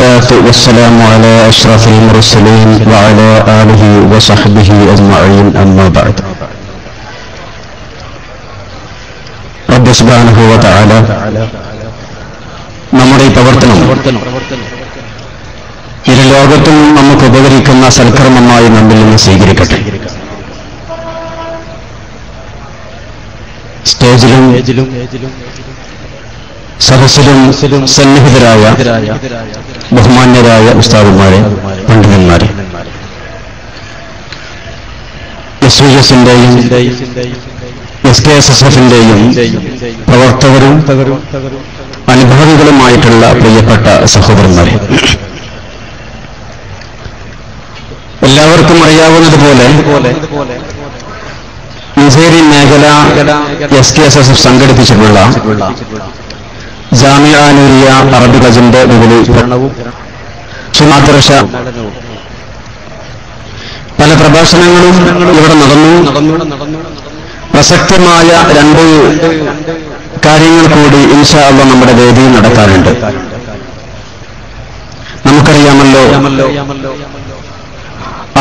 والصلاة والسلام على أشرف المرسلين وعلى آله وصحبه أجمعين أما بعد رب سبحانه وتعالى നമ്മുടെ ഈ പ്രവർത്തനം ഇരു ലോകത്തും നമുക്ക് ഉപകരിക്കുന്ന സൽക്കർമ്മമായി നമ്മിൽ നിന്ന് സ്വീകരിക്കട്ടെ. സ്റ്റേജിലും സദസ്സിലും സന്നിഹിതരായ ബഹുമാന്യരായ ഉസ്താദുമാരെ, പണ്ഡിതന്മാരെ, SVSന്റെയും SKSSFന്റെയും പ്രവർത്തകരും അനുഭാവികളുമായിട്ടുള്ള പ്രിയപ്പെട്ട സഹോദരന്മാരെ, എല്ലാവർക്കും അറിയാവുന്നതുപോലെ മഞ്ചേരി മേഖല SKSSF സംഘടിപ്പിച്ചിട്ടുള്ള ജാമിഅ നൂരിയ അറബിക് അജന്റെ വിപുലീകരണവും സുമാദ്രശ പല പ്രഭാഷണങ്ങളും ഇവിടെ നടന്നു. പ്രസക്തമായ രണ്ട് കാര്യങ്ങൾ കൂടി ഇൻഷാ അല്ലാഹ് നമ്മുടെ വേദിയിൽ നടക്കാറുണ്ട്. നമുക്കറിയാമല്ലോ,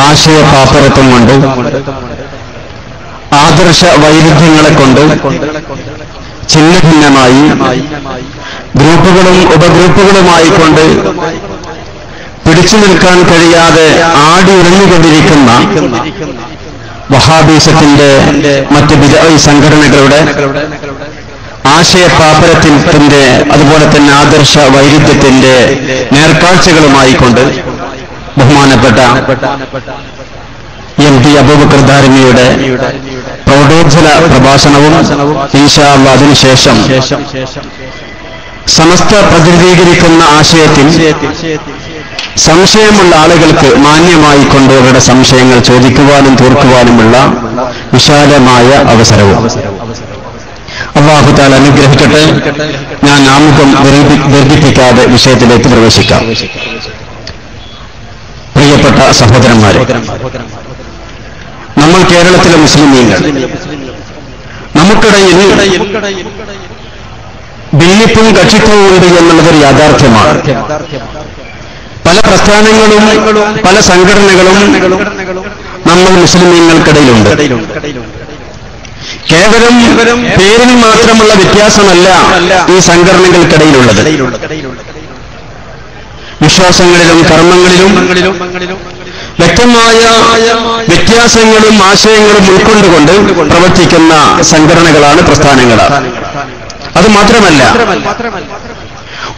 ആശയ പാപ്പരത്വം കൊണ്ട്, ആദർശ വൈരുദ്ധ്യങ്ങളെ കൊണ്ട് ഛിന്ന ഭിന്നമായി ഗ്രൂപ്പുകളും ഉപഗ്രൂപ്പുകളുമായിക്കൊണ്ട് പിടിച്ചു നിൽക്കാൻ കഴിയാതെ ആടി ഉറഞ്ഞുകൊണ്ടിരിക്കുന്ന വഹാബീസത്തിന്റെ മറ്റ് ബിദ്അഈ സംഘടനകളുടെ ആശയപാപ്പരത്തിന്റെ അതുപോലെ തന്നെ ആദർശ വൈരുദ്ധ്യത്തിന്റെ നേർക്കാഴ്ചകളുമായിക്കൊണ്ട് ബഹുമാനപ്പെട്ട MD അബൂബക്കർ ദാരിമിയുടെ പ്രൗഢോജ്വല പ്രഭാഷണവും ഇൻഷാ അല്ലാഹ് അതിനുശേഷം സമസ്ത പ്രതിനിധീകരിക്കുന്ന ആശയത്തിൽ സംശയമുള്ള ആളുകൾക്ക് മാന്യമായി കൊണ്ട് അവരുടെ സംശയങ്ങൾ ചോദിക്കുവാനും തീർക്കുവാനുമുള്ള വിശാലമായ അവസരവും അല്ലാഹു തആല അനുഗ്രഹിക്കട്ടെ. ഞാൻ ആമുഖം ദീർഘിപ്പിക്കാതെ വിഷയത്തിലേക്ക് പ്രവേശിക്കാം. പ്രിയപ്പെട്ട സഹോദരന്മാരെ, നമ്മൾ കേരളത്തിലെ മുസ്ലിമീങ്ങൾ, നമുക്കിടയിൽ ഭിന്നിപ്പും കക്ഷിത്വവും ഉണ്ട് എന്നുള്ളതൊരു യാഥാർത്ഥ്യമാണ്. പല പ്രസ്ഥാനങ്ങളും പല സംഘടനകളും നമ്മൾ മുസ്ലിമീങ്ങൾക്കിടയിലുണ്ട്. കേവലം പേരിൽ മാത്രമുള്ള വ്യത്യാസമല്ല ഈ സംഘടനകൾക്കിടയിലുള്ളത്. വിശ്വാസങ്ങളിലും കർമ്മങ്ങളിലും വ്യക്തമായ വ്യത്യാസങ്ങളും ആശയങ്ങളും ഉൾക്കൊണ്ടുകൊണ്ട് പ്രവർത്തിക്കുന്ന സംഘടനകളാണ്, പ്രസ്ഥാനങ്ങളാണ്. അത് മാത്രമല്ല,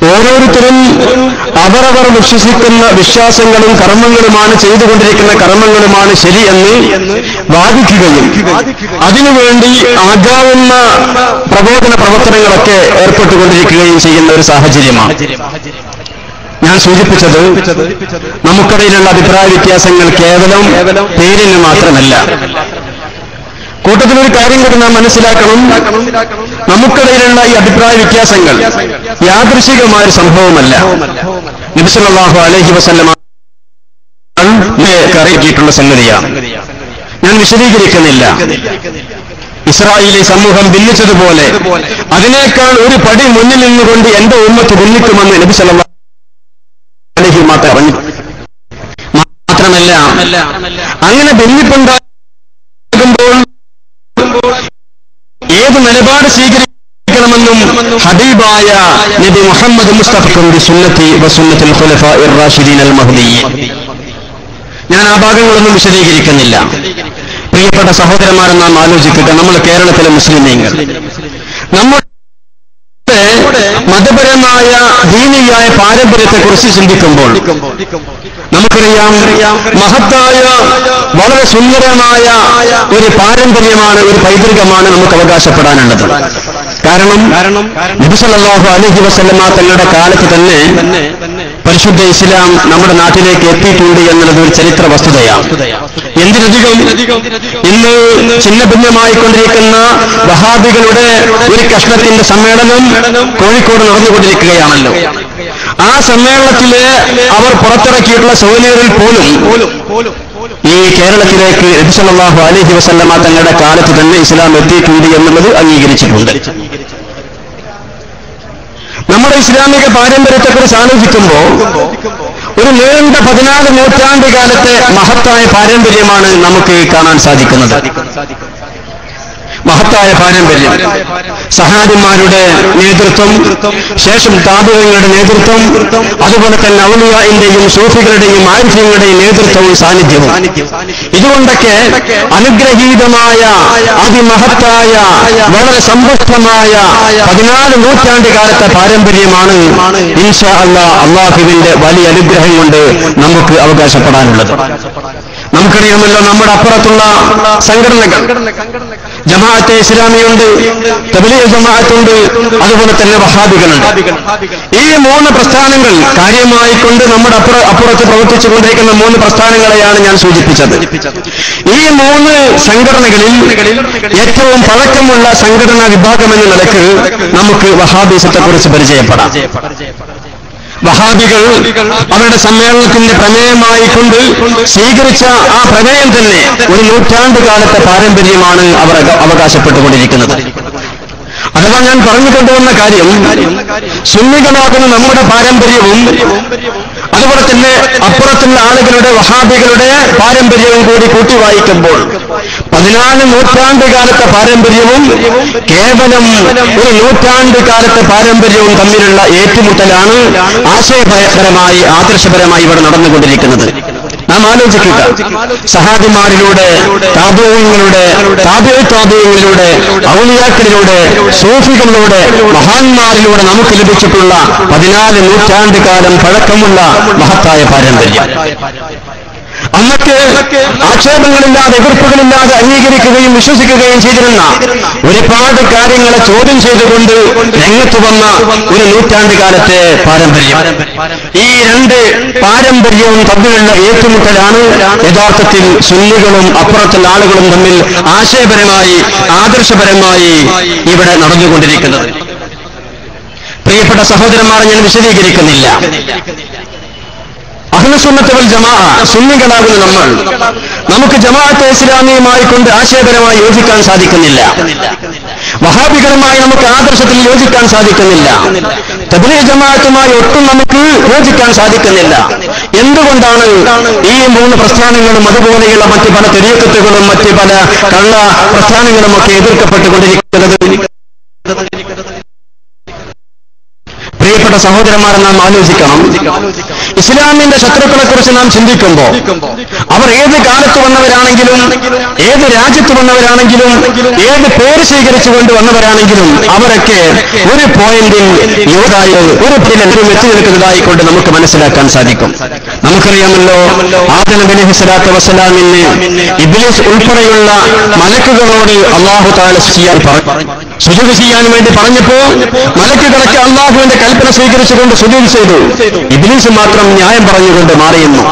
ഓരോരുത്തരും അവരവർ വിശ്വസിക്കുന്ന വിശ്വാസങ്ങളും കർമ്മങ്ങളുമാണ്, ചെയ്തുകൊണ്ടിരിക്കുന്ന കർമ്മങ്ങളുമാണ് ശരിയെന്ന് വാദിക്കുകയും അതിനുവേണ്ടി ആകാവുന്ന പ്രബോധന പ്രവർത്തനങ്ങളൊക്കെ ഏർപ്പെട്ടുകൊണ്ടിരിക്കുകയും ചെയ്യുന്ന ഒരു സാഹചര്യമാണ്. ഞാൻ സൂചിപ്പിച്ചത്, നമുക്കിടയിലുള്ള അഭിപ്രായ വ്യത്യാസങ്ങൾ കേവലം പേരിന് മാത്രമല്ല. കൂട്ടത്തിലൊരു കാര്യം കൂടി നാം മനസ്സിലാക്കണം. നമുക്കിടയിലുള്ള ഈ അഭിപ്രായ വ്യത്യാസങ്ങൾ യാദൃശികമായ സംഭവമല്ല. നബി സല്ലല്ലാഹു അലൈഹി വസല്ലം അറിയിച്ചിട്ടുള്ള സംഗതിയാണ്. ഞാൻ വിശദീകരിക്കുന്നില്ല. ഇസ്രായേലി സമൂഹം ഭിന്നിച്ചതുപോലെ അതിനേക്കാൾ ഒരു പടി മുന്നിൽ നിന്നുകൊണ്ട് എന്റെ ഉമ്മത്ത് ഭിന്നിക്കുമെന്ന് നബി സല്ലല്ലാഹു അലൈഹി പറഞ്ഞു. മാത്രമല്ല, അങ്ങനെ ഭിന്നിപ്പുണ്ടാകുമ്പോൾ ഏത് നിലപാട് സ്വീകരിക്കണമെന്നും ഹബീബായ നബി മുഹമ്മദ് മുസ്തഫക്കും ബിസുന്നതി വസുന്നത്തിൽ ഖുലഫാഇർ റാഷിദീൻ അൽ മഹ്ദിയ്യീൻ. ഞാൻ ആ ഭാഗങ്ങളൊന്നും വിശദീകരിക്കുന്നില്ല. പ്രിയപ്പെട്ട സഹോദരന്മാരെ, നാം ആലോചിക്കുക, നമ്മൾ കേരളത്തിലെ മുസ്ലിമീങ്ങൾ നമ്മുടെ മതപരമായ ദീനിയായ പാരമ്പര്യത്തെക്കുറിച്ച് ചിന്തിക്കുമ്പോൾ നമുക്കറിയാം, മഹത്തായ വളരെ സുന്ദരമായ ഒരു പാരമ്പര്യമാണ്, ഒരു പൈതൃകമാണ് നമുക്ക് അവകാശപ്പെടാനുള്ളത്. കാരണം നബി സല്ലല്ലാഹു അലൈഹി വസല്ലമ തങ്ങളുടെ കാലത്ത് തന്നെ പരിശുദ്ധ ഇസ്ലാം നമ്മുടെ നാട്ടിലേക്ക് എത്തിയിട്ടുണ്ട് എന്നുള്ളത് ഒരു ചരിത്ര വസ്തുതയാണ്. എന്തിനധികം ഇന്ന് ഛിന്ന ഭിന്നമായിക്കൊണ്ടിരിക്കുന്ന വഹാബികളുടെ ഒരു കഷ്ണത്തിന്റെ സമ്മേളനം കോഴിക്കോട് നടന്നുകൊണ്ടിരിക്കുകയാണല്ലോ. ആ സമ്മേളനത്തില് അവർ പുറത്തിറക്കിയിട്ടുള്ള സൗകര്യങ്ങളിൽ പോലും ഈ കേരളത്തിലേക്ക് നബി സല്ലല്ലാഹു അലൈഹി വസല്ലമ തങ്ങളുടെ കാലത്ത് തന്നെ ഇസ്ലാം എത്തിയിട്ടുണ്ട് എന്നുള്ളത് അംഗീകരിച്ചിട്ടുണ്ട്. നമ്മുടെ നമ്മുടെ ഇസ്ലാമിക പാരമ്പര്യത്തെക്കുറിച്ച് ആലോചിക്കുമ്പോൾ ഒരു നീണ്ട 14 നൂറ്റാണ്ട് കാലത്തെ മഹത്തായ പാരമ്പര്യമാണ് നമുക്ക് കാണാൻ സാധിക്കുന്നത്. മഹത്തായ പാരമ്പര്യം, സഹാബിമാരുടെ നേതൃത്വം, ശേഷം താബിഈങ്ങളുടെ നേതൃത്വം, അതുപോലെ തന്നെ ഔലിയാഇന്റെയും സൂഫികളുടെയും ആരിഫീങ്ങളുടെയും നേതൃത്വവും സാന്നിധ്യവും, ഇതുകൊണ്ടൊക്കെ അനുഗ്രഹീതമായ അതിമഹത്തായ വളരെ സമ്പുഷ്ടമായ 14 നൂറ്റാണ്ട് കാലത്തെ പാരമ്പര്യമാണ് ഇൻഷാ അല്ലാഹ് അള്ളാഹുവിന്റെ വലിയ അനുഗ്രഹം കൊണ്ട് നമുക്ക് അവകാശപ്പെടാനുള്ളത്. നമുക്കറിയാമല്ലോ, നമ്മുടെ അപ്പുറത്തുള്ള സംഘടനകൾ, ജമാഅത്തെ ഇസ്ലാമിയുണ്ട്, തബ്ലീഗ് ജമാഅത്തുണ്ട്, അതുപോലെ തന്നെ വഹാബികളുണ്ട്. ഈ 3 പ്രസ്ഥാനങ്ങൾ കാര്യമായിക്കൊണ്ട് നമ്മുടെ അപ്പുറത്ത് പ്രവർത്തിച്ചുകൊണ്ടിരിക്കുന്ന 3 പ്രസ്ഥാനങ്ങളെയാണ് ഞാൻ സൂചിപ്പിച്ചത്. ഈ 3 സംഘടനകളിൽ ഏറ്റവും പഴക്കമുള്ള സംഘടനാ വിഭാഗം എന്ന നിലക്ക് നമുക്ക് വഹാബിസത്തെക്കുറിച്ച് പരിചയപ്പെടാം. വഹാബികൾ അവരുടെ സമ്മേളനത്തിന്റെ പ്രമേയമായി കൊണ്ട് സ്വീകരിച്ച ആ പ്രമേയം തന്നെ ഒരു നൂറ്റാണ്ട് കാലത്തെ പാരമ്പര്യമാണ് അവർ അവകാശപ്പെട്ടുകൊണ്ടിരിക്കുന്നത്. അഥവാ ഞാൻ പറഞ്ഞു കൊണ്ടുവന്ന കാര്യം, സുന്നികളാകുന്ന നമ്മുടെ പാരമ്പര്യവും അതുപോലെ തന്നെ അപ്പുറത്തുള്ള ആളുകളുടെ വഹാബികളുടെ പാരമ്പര്യവും കൂടി കൂട്ടി വായിക്കുമ്പോൾ 14 നൂറ്റാണ്ട് കാലത്തെ പാരമ്പര്യവും കേവലം ഒരു നൂറ്റാണ്ട് കാലത്തെ പാരമ്പര്യവും തമ്മിലുള്ള ഏറ്റുമുട്ടലാണ് ആശയപരമായി ആദർശപരമായി ഇവിടെ നടന്നുകൊണ്ടിരിക്കുന്നത്. നാം ആലോചിക്കുക, സഹാബിമാരിലൂടെ, താബിഈങ്ങളുടെ, താബിഈങ്ങളിലൂടെ, ഔലിയാക്കളിലൂടെ, സൂഫികളിലൂടെ, മഹാന്മാരിലൂടെ നമുക്ക് ലഭിച്ചിട്ടുള്ള 14 നൂറ്റാണ്ട് കാലം പഴക്കമുള്ള മഹത്തായ പാരമ്പര്യം. അന്നൊക്കെ ആക്ഷേപങ്ങളില്ലാതെ, എതിർപ്പുകളില്ലാതെ അംഗീകരിക്കുകയും വിശ്വസിക്കുകയും ചെയ്തിരുന്ന ഒരുപാട് കാര്യങ്ങളെ ചോദ്യം ചെയ്തുകൊണ്ട് രംഗത്ത് വന്ന ഒരു നൂറ്റാണ്ട് കാലത്തെ പാരമ്പര്യം. ഈ 2 പാരമ്പര്യവും തമ്മിലുള്ള ഏറ്റുമുട്ടലാണ് യഥാർത്ഥത്തിൽ സുന്നികളും അപ്പുറത്തുള്ള ആളുകളും തമ്മിൽ ആശയപരമായി ആദർശപരമായി ഇവിടെ നടന്നുകൊണ്ടിരിക്കുന്നത്. പ്രിയപ്പെട്ട സഹോദരന്മാരെ, ഞാൻ വിശദീകരിക്കുന്നില്ല. അഹ്ലുസുന്നത്ത് വൽ ജമാഅ സുന്നികളാകുന്ന നമുക്ക് ജമാഅത്തെ ഇസ്ലാമിയുമായി കൊണ്ട് ആശയപരമായി യോജിക്കാൻ സാധിക്കുന്നില്ല. വഹാബികളുമായി നമുക്ക് ആദർശത്തിൽ യോജിക്കാൻ സാധിക്കുന്നില്ല. തബ്ലീഗ് ജമാഅത്തുമായി ഒട്ടും നമുക്ക് യോജിക്കാൻ സാധിക്കുന്നില്ല. എന്തുകൊണ്ടാണ് ഈ 3 പ്രസ്ഥാനങ്ങളും അതുപോലെയുള്ള മറ്റ് പല തരീഖത്തുകളും മറ്റ് പല കള്ള പ്രസ്ഥാനങ്ങളും ഒക്കെ എതിർക്കപ്പെട്ടുകൊണ്ടിരിക്കുന്നത്? പ്രിയപ്പെട്ട സഹോദരന്മാരെ, നാം ആലോചിക്കണം. ഇസ്ലാമിന്റെ ശത്രുക്കളെ കുറിച്ച് നാം ചിന്തിക്കുമ്പോൾ അവർ ഏത് കാലത്ത് വന്നവരാണെങ്കിലും, ഏത് രാജ്യത്ത് വന്നവരാണെങ്കിലും, ഏത് പേര് സ്വീകരിച്ചുകൊണ്ട് വന്നവരാണെങ്കിലും അവരൊക്കെ ഒരു പോയിന്റിൽ ഒരു പിന്നിലും എത്തി നിൽക്കുന്നതായിക്കൊണ്ട് നമുക്ക് മനസ്സിലാക്കാൻ സാധിക്കും. നമുക്കറിയാമല്ലോ, ആദം നബി അലൈഹിസ്സലാത്തു വസ്സലാമിന് ഇബ്ലീസ് ഉൾപ്പെടെയുള്ള മലക്കുകളോട് അല്ലാഹു തആല സുജൂദ് ചെയ്യാൻ വേണ്ടി പറഞ്ഞപ്പോ മലക്കുകളൊക്കെ അല്ലാഹുവിന്റെ കൽപ്പന സ്വീകരിച്ചുകൊണ്ട് സുജൂദ് ചെയ്തു. ഇബ്ലീസ് മാത്രം ന്യായം പറഞ്ഞുകൊണ്ട് മാറിയെന്നു.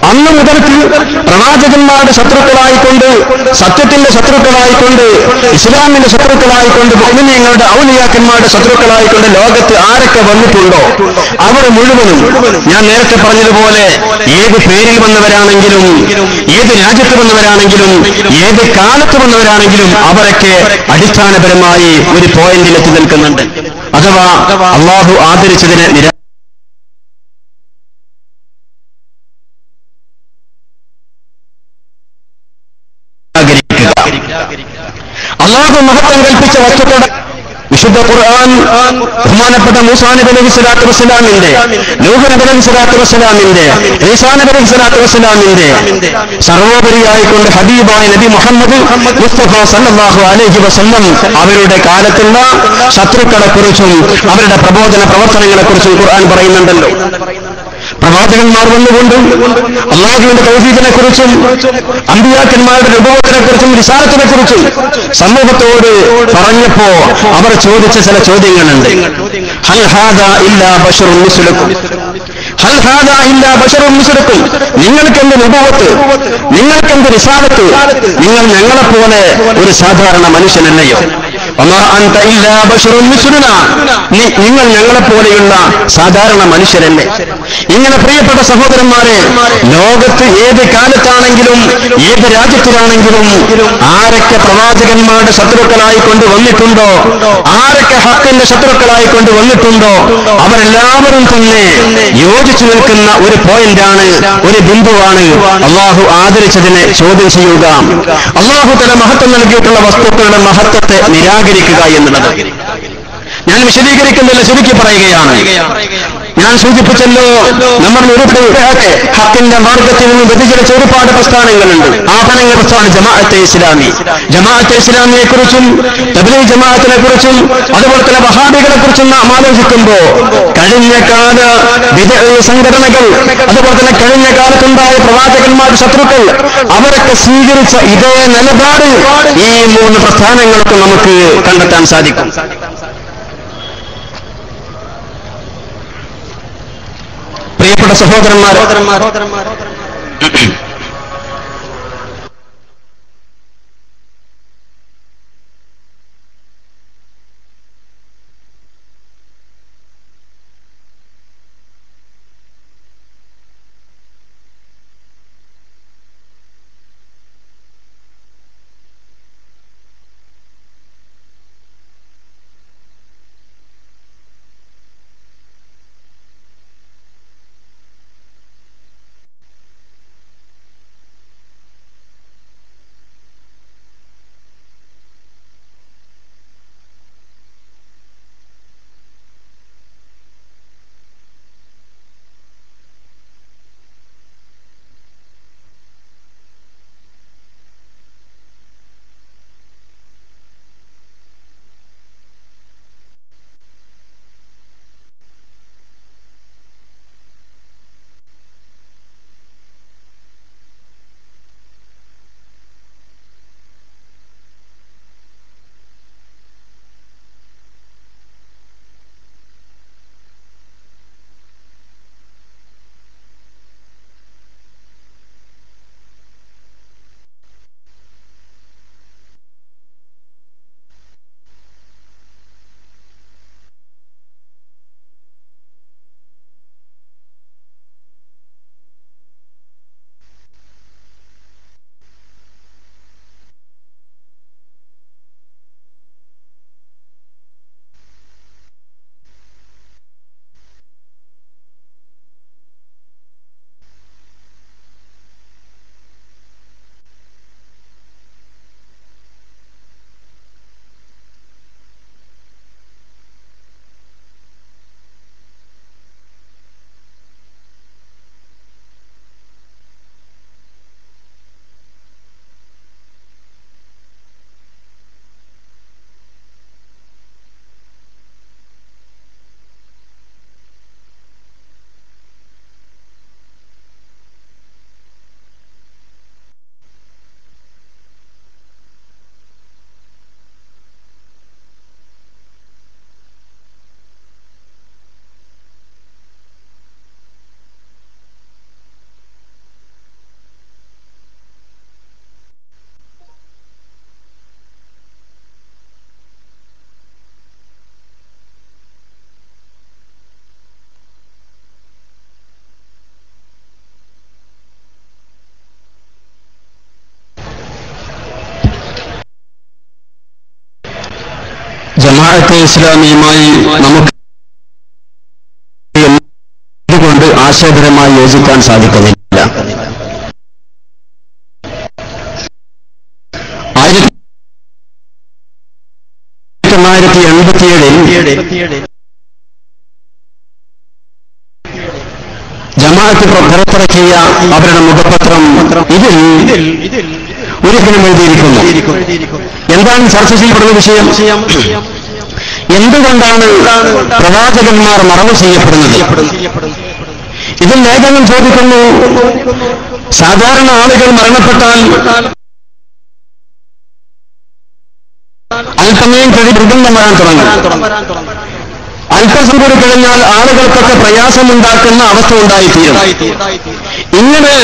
അന്ന് മുതൽക്ക് പ്രവാചകന്മാരുടെ ശത്രുക്കളായിക്കൊണ്ട്, സത്യത്തിന്റെ ശത്രുക്കളായിക്കൊണ്ട്, ഇസ്ലാമിന്റെ ശത്രുക്കളായിക്കൊണ്ട്, മുഅ്മിനീങ്ങളുടെ ഔലിയാക്കന്മാരുടെ ശത്രുക്കളായിക്കൊണ്ട് ലോകത്ത് ആരൊക്കെ വന്നിട്ടുണ്ടോ അവർ മുഴുവനും, ഞാൻ നേരത്തെ പറഞ്ഞതുപോലെ, ഏത് പേരിൽ വന്നവരാണെങ്കിലും, ഏത് രാജ്യത്ത് വന്നവരാണെങ്കിലും, ഏത് കാലത്ത് വന്നവരാണെങ്കിലും അവരൊക്കെ അടിസ്ഥാനപരമായി ഒരു പോയിന്റിൽ എത്തി നിൽക്കുന്നുണ്ട്. അഥവാ അല്ലാഹു ആദരിച്ചതിനെ അല്ലാഹു മഹത്വം കൽപ്പിച്ച വസ്തുക്കളുടെ വിശുദ്ധ ഖുർആൻ ബഹുമാനപ്പെട്ട മൂസാ നബി അലൈഹിസ്സലാത്തു വസ്സലാമിന്റെ, നൂഹ് നബി അലൈഹിസ്സലാത്തു വസ്സലാമിന്റെ, ഈസാ നബി അലൈഹിസ്സലാത്തു വസ്സലാമിന്റെ സർവോപരിയായിക്കൊണ്ട് ഹബീബായ നബി മുഹമ്മദ് മുസ്തഫ സല്ലല്ലാഹു അലൈഹി വസല്ലം അവരുടെ കാലത്തുള്ള ശത്രുക്കളെ കുറിച്ചും അവരുടെ പ്രബോധന പ്രവർത്തനങ്ങളെ കുറിച്ചും ഖുർആൻ പറയുന്നുണ്ടല്ലോ. പ്രവാചകന്മാർ വന്നുകൊണ്ട് അല്ലാഹുവിന്റെ തൗഹീദിനെ കുറിച്ചും അമ്പിയാക്കന്മാരുടെ നുബുവത്തിനെ കുറിച്ചും റിസാലത്തിനെ കുറിച്ചും സമൂഹത്തോട് പറഞ്ഞപ്പോ അവർ ചോദിച്ച ചില ചോദ്യങ്ങളുണ്ട്. ഹൽ ഹാദാ ഇല്ലാ ബശറുൻ മിസ്ലുക്കും, ഹൽ ഹാദാ ഇല്ലാ ബശറുൻ മിസ്ലുക്കും, നിങ്ങൾക്കെന്ത് നുബുവത്ത്, നിങ്ങൾക്കെന്ത് റിസാലത്ത്, നിങ്ങൾ ഞങ്ങളെപ്പോലെ ഒരു സാധാരണ മനുഷ്യനല്ലയോ? വമാ അൻത ഇല്ലാ ബശറുൻ മിസ്ലുനാ, നിങ്ങൾ ഞങ്ങളെപ്പോലെയുള്ള സാധാരണ മനുഷ്യരല്ലേ. ഇങ്ങനെ പ്രിയപ്പെട്ട സഹോദരന്മാരെ, ലോകത്ത് ഏത് കാലത്താണെങ്കിലും ഏത് രാജ്യത്തിലാണെങ്കിലും ആരൊക്കെ പ്രവാചകന്മാരുടെ ശത്രുക്കളായി കൊണ്ട് വന്നിട്ടുണ്ടോ, ആരൊക്കെ ഹക്കിന്റെ ശത്രുക്കളായി കൊണ്ട് വന്നിട്ടുണ്ടോ, അവരെല്ലാവരും തന്നെ യോജിച്ചു നിൽക്കുന്ന ഒരു പോയിന്റാണ്, ഒരു ബിന്ദുവാണ് അള്ളാഹു ആദരിച്ചതിനെ ചോദ്യം ചെയ്യുക, അള്ളാഹു തല മഹത്വം നൽകിയിട്ടുള്ള വസ്തുക്കളുടെ മഹത്വത്തെ നിരാകരിക്കുക എന്നുള്ളത്. ഞാൻ വിശദീകരിക്കുന്നില്ല, ശരിക്കും പറയുകയാണ്. ഞാൻ സൂചിപ്പിച്ചല്ലോ, നമ്മൾ ഒരുപാട് ഹക്കിന്റെ മാർഗത്തിൽ നിന്ന് വ്യതിചലിച്ച ഒരുപാട് പ്രസ്ഥാനങ്ങളുണ്ട്. ആഭരണ പ്രസ്ഥാനം ജമാഅത്തെ ഇസ്ലാമി, ജമാഅത്തെ ഇസ്ലാമിയെ കുറിച്ചും തബ്ലീഗ് ജമാഅത്തിനെ കുറിച്ചും അതുപോലെ തന്നെ വഹാബികളെ കുറിച്ചും നാം ആലോചിക്കുമ്പോ കഴിഞ്ഞ കാല വിദഗ്ധ സംഘടനകൾ, അതുപോലെ തന്നെ കഴിഞ്ഞ കാലത്തുണ്ടായ പ്രവാചകന്മാരുടെ ശത്രുക്കൾ, അവരൊക്കെ സ്വീകരിച്ച ഇതേ നിലപാട് ഈ മൂന്ന് പ്രസ്ഥാനങ്ങൾക്കും നമുക്ക് കണ്ടെത്താൻ സാധിക്കും. പ്രിയപ്പെട്ട സഹോദരന്മാർ, ജമാഅത്തെ ഇസ്ലാമിയുമായി നമുക്ക് എന്തുകൊണ്ട് ആശയപരമായി യോജിക്കാൻ സാധിക്കുന്നില്ല. 1987 ജമാഅത്ത് പുറത്തിറക്കിയ അവരുടെ മുഖപത്രം ഇതിൽ ഒരിക്കലും എഴുതിയിരിക്കുന്നു. എന്താണ് ചർച്ച ചെയ്യപ്പെടുന്ന വിഷയം? എന്തുകൊണ്ടാണ് പ്രവാചകന്മാർ മറവ് ചെയ്യപ്പെടുന്നത്? ഇതിൽ ലേഖനം ചോദിക്കുന്നു, സാധാരണ ആളുകൾ മരണപ്പെട്ടാൽ അല്പമയം കഴി മൃഗം വരാൻ തുടങ്ങും. അല്പസം കൂടി കഴിഞ്ഞാൽ ആളുകൾക്കൊക്കെ പ്രയാസമുണ്ടാക്കുന്ന അവസ്ഥ ഉണ്ടായിത്തീരും. ഇങ്ങനെ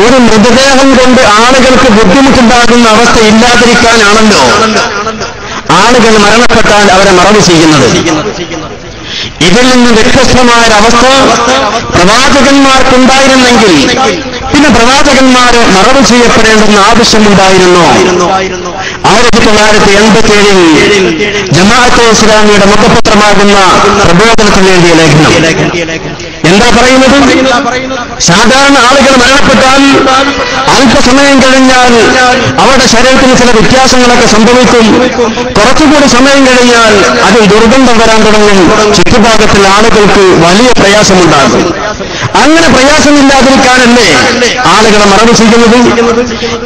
ഒരു മൃതദേഹം കൊണ്ട് ആളുകൾക്ക് ബുദ്ധിമുട്ടുണ്ടാകുന്ന അവസ്ഥ ഇല്ലാതിരിക്കാനാണല്ലോ ആളുകൾ മരണപ്പെട്ടാൽ അവരെ മറവ് ചെയ്യുന്നത്. ഇതിൽ നിന്ന് വ്യത്യസ്തമായൊരവസ്ഥ പ്രവാചകന്മാർക്കുണ്ടായിരുന്നെങ്കിൽ പിന്നെ പ്രവാചകന്മാര് മറവ് ചെയ്യപ്പെടേണ്ടെന്ന ആവശ്യമുണ്ടായിരുന്നു. 1987 ജമാഅത്തെ ഇസ്ലാമിയുടെ മുഖപത്രമാകുന്ന പ്രബോധനത്തിന് വേണ്ടിയ ലേഖനം എന്താ പറയുന്നത്? സാധാരണ ആളുകൾ മരണപ്പെട്ടാൽ അല്പസമയം കഴിഞ്ഞാൽ അവരുടെ ശരീരത്തിന് ചില വ്യത്യാസങ്ങളൊക്കെ സംഭവിക്കും. കുറച്ചുകൂടി സമയം കഴിഞ്ഞാൽ അതിൽ ദുർഗന്ധം വരാൻ തുടങ്ങും. ചുറ്റുഭാഗത്തിൽ ആളുകൾക്ക് വലിയ പ്രയാസമുണ്ടാകും. അങ്ങനെ പ്രയാസമില്ലാതിരിക്കാനല്ലേ ആളുകളെ മറവ് ചെയ്യുന്നത്?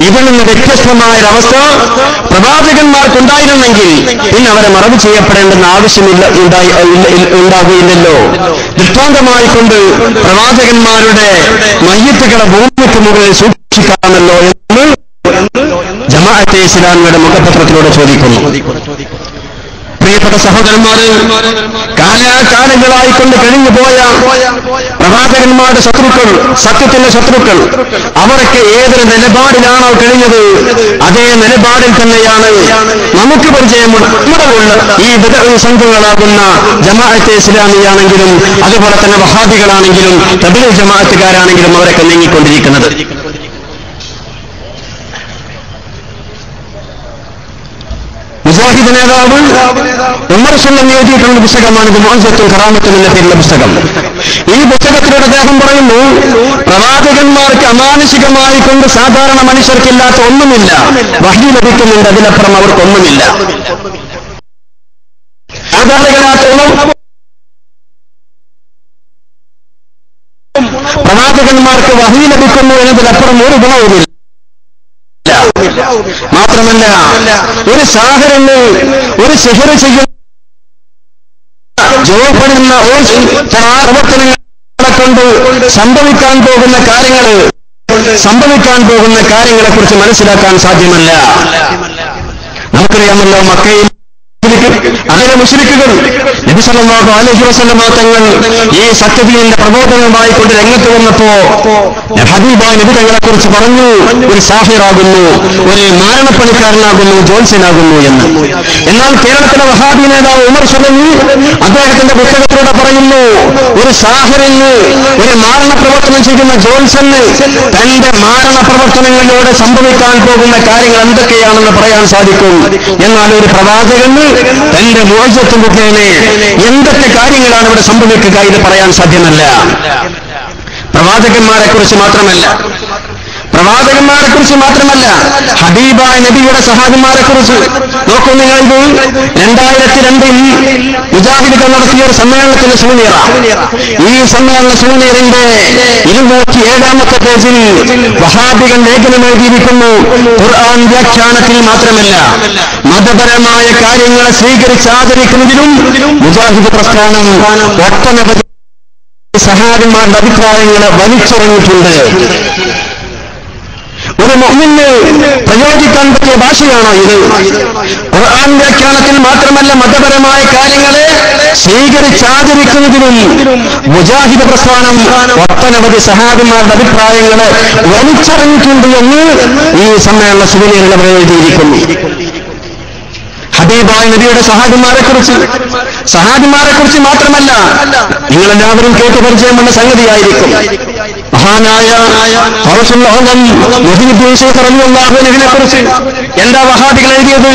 ഇതിൽ നിന്ന് വ്യത്യസ്തമായൊരവസ്ഥ പ്രവാചകന്മാർക്കുണ്ടായിരുന്നെങ്കിൽ പിന്നെ അവരെ മറവ് ചെയ്യപ്പെടേണ്ടെന്ന ആവശ്യമില്ല ഉണ്ടാകുകയില്ലല്ലോ. ദൃഷ്ടാന്തമായിക്കൊണ്ട് പ്രവാചകന്മാരുടെ മയ്യിത്തുകളെ ഭൂമിക്ക് മുകളിൽ സൂക്ഷിക്കാമല്ലോ എന്ന് ജമാഅത്തെ ഇസ്ലാമിയുടെ മുഖപത്രത്തിലൂടെ ചോദിക്കുന്നു. പ്രിയപ്പെട്ട സഹോദരന്മാരെ, കാലാകാലങ്ങളായിക്കൊണ്ട് കഴിഞ്ഞുപോയ പ്രവാചകന്മാരുടെ ശത്രുക്കൾ, സത്യത്തിന്റെ ശത്രുക്കൾ, അവരൊക്കെ ഏതൊരു നിലപാടിലാണോ കഴിഞ്ഞത് അതേ നിലപാടിൽ തന്നെയാണ് നമുക്ക് പരിചയമുള്ള ഈ ബിദ്അത്ത് സംഘങ്ങളാകുന്ന ജമാഅത്തെ ഇസ്ലാമിയാണെങ്കിലും അതുപോലെ തന്നെ വഹാബികളാണെങ്കിലും തബ്ലീഗ് ജമാഅത്തുകാരാണെങ്കിലും അവരൊക്കെ നീങ്ങിക്കൊണ്ടിരിക്കുന്നത്. മുജാഹിദ് നേതാവ് ഉമർ സ്വല്ലം എഴുതിയിട്ടുള്ള പുസ്തകമാണ് മുഅ്ജിസത്തുൽ കറാമത്തുൻ എന്ന പേരുള്ള പുസ്തകം. ഈ പുസ്തകത്തിലൂടെ അദ്ദേഹം പറയുന്നു, പ്രവാചകന്മാർക്ക് അമാനുഷികമായി കൊണ്ട് സാധാരണ മനുഷ്യർക്കില്ലാത്ത ഒന്നുമില്ല. വഹ്യി ലഭിക്കുന്നുണ്ട്, അതിനപ്പുറം അവർക്കൊന്നുമില്ല. സാധാരണ പ്രവാചകന്മാർക്ക് വഹ്യി ലഭിക്കുന്നു എന്നതിനപ്പുറം ഒരു ഗുണവുമില്ല. മാത്രമല്ല, ഒരു സാഹിറിന് ഒരു സിഹർ ചെയ്യുന്ന ജോപ്പെടുന്ന പ്രവർത്തനങ്ങളെ കൊണ്ട് സംഭവിക്കാൻ പോകുന്ന കാര്യങ്ങളെക്കുറിച്ച് മനസ്സിലാക്കാൻ സാധ്യമല്ല. നമുക്കറിയാമല്ലോ, മക്കയിൽ അതിലെ മുശ്രിക്കുകൾ നബി സല്ലല്ലാഹു അലൈഹി വസല്ലം തങ്ങൾ ഈ സത്യദീനിന്റെ പ്രബോധനവുമായി കൊണ്ട് രംഗത്ത് വന്നപ്പോ ഹബീബായ നബി തങ്ങളെക്കുറിച്ച് പറഞ്ഞു, ഒരു സാഹിറാകുന്നു, ഒരു മാരണപ്പണിക്കാരനാകുന്നു, ജോത്സ്യനാകുന്നു എന്ന്. എന്നാൽ കേരളത്തിലെ വഹാബി നേതാവ് ഉമർ സ്വല്ലമി അദ്ദേഹത്തിന്റെ പുസ്തകത്തിലൂടെ പറയുന്നു, ഒരു സാഹിറിന്, ഒരു മാരണ പ്രവർത്തനം ചെയ്യുന്ന ജോത്സ്യന് തന്റെ മാരണ പ്രവർത്തനങ്ങളിലൂടെ സംഭവിക്കാൻ പോകുന്ന കാര്യങ്ങൾ എന്തൊക്കെയാണെന്ന് പറയാൻ സാധിക്കും. എന്നാൽ ഒരു പ്രവാചകന് തന്റെ മുഅ്ജിസത്ത് മുഖേന എന്തൊക്കെ കാര്യങ്ങളാണ് ഇവിടെ സംഭവിക്കുക ഇത് പറയാൻ സാധ്യമല്ല. പ്രവാചകന്മാരെക്കുറിച്ച് മാത്രമല്ല ഹബീബായ നബിയുടെ സഹാബിമാരെക്കുറിച്ച് നോക്കൂ. നിങ്ങൾ ഇത് 2002 മുജാഹിദുകൾ നടത്തിയ ഒരു സമ്മേളനത്തിന്റെ സൂനിയറ. ഈ സമ്മേളന സൂനിയറിന്റെ 207-ാമത്തെ പേജിൽ വഹാബികൾ ലേഖനം എഴുതിയിരിക്കുന്നു. ഖുർആൻ വ്യാഖ്യാനത്തിൽ മാത്രമല്ല, മതപരമായ കാര്യങ്ങളെ സ്വീകരിച്ചാദരിക്കുന്നതിലും മുജാഹിദ് പ്രസ്ഥാനം ഒട്ടനവധി സഹാബിമാരുടെ അഭിപ്രായങ്ങളെ വലിച്ചെറിഞ്ഞിട്ടുണ്ട്. ഒരു മുഅ്മിന് പ്രയോഗിക്കാൻ പറ്റിയ ഭാഷയാണോ ഇത്? ഖുർആൻ വ്യാഖ്യാനത്തിൽ മാത്രമല്ല, മതപരമായ കാര്യങ്ങളെ സ്വീകരിച്ചാചരിക്കുന്നതിനും മുജാഹിദ് പ്രസ്ഥാനം ഒട്ടനവധി സഹാബിമാരുടെ അഭിപ്രായങ്ങളെ വലിച്ചെറിഞ്ഞിട്ടുണ്ട് എന്ന് ഈ സമ്മേളന സുവിനീറിൽ എഴുതിയിരിക്കുന്നു. ഹബീബായ നബിയുടെ സഹാബിമാരെക്കുറിച്ച് മാത്രമല്ല, നിങ്ങളെല്ലാവരും കേട്ട് പരിചയമുള്ള സംഗതിയായിരിക്കും. മഹാനായ കുറിച്ച് എന്താ വഹാബികൾ എഴുതിയത്?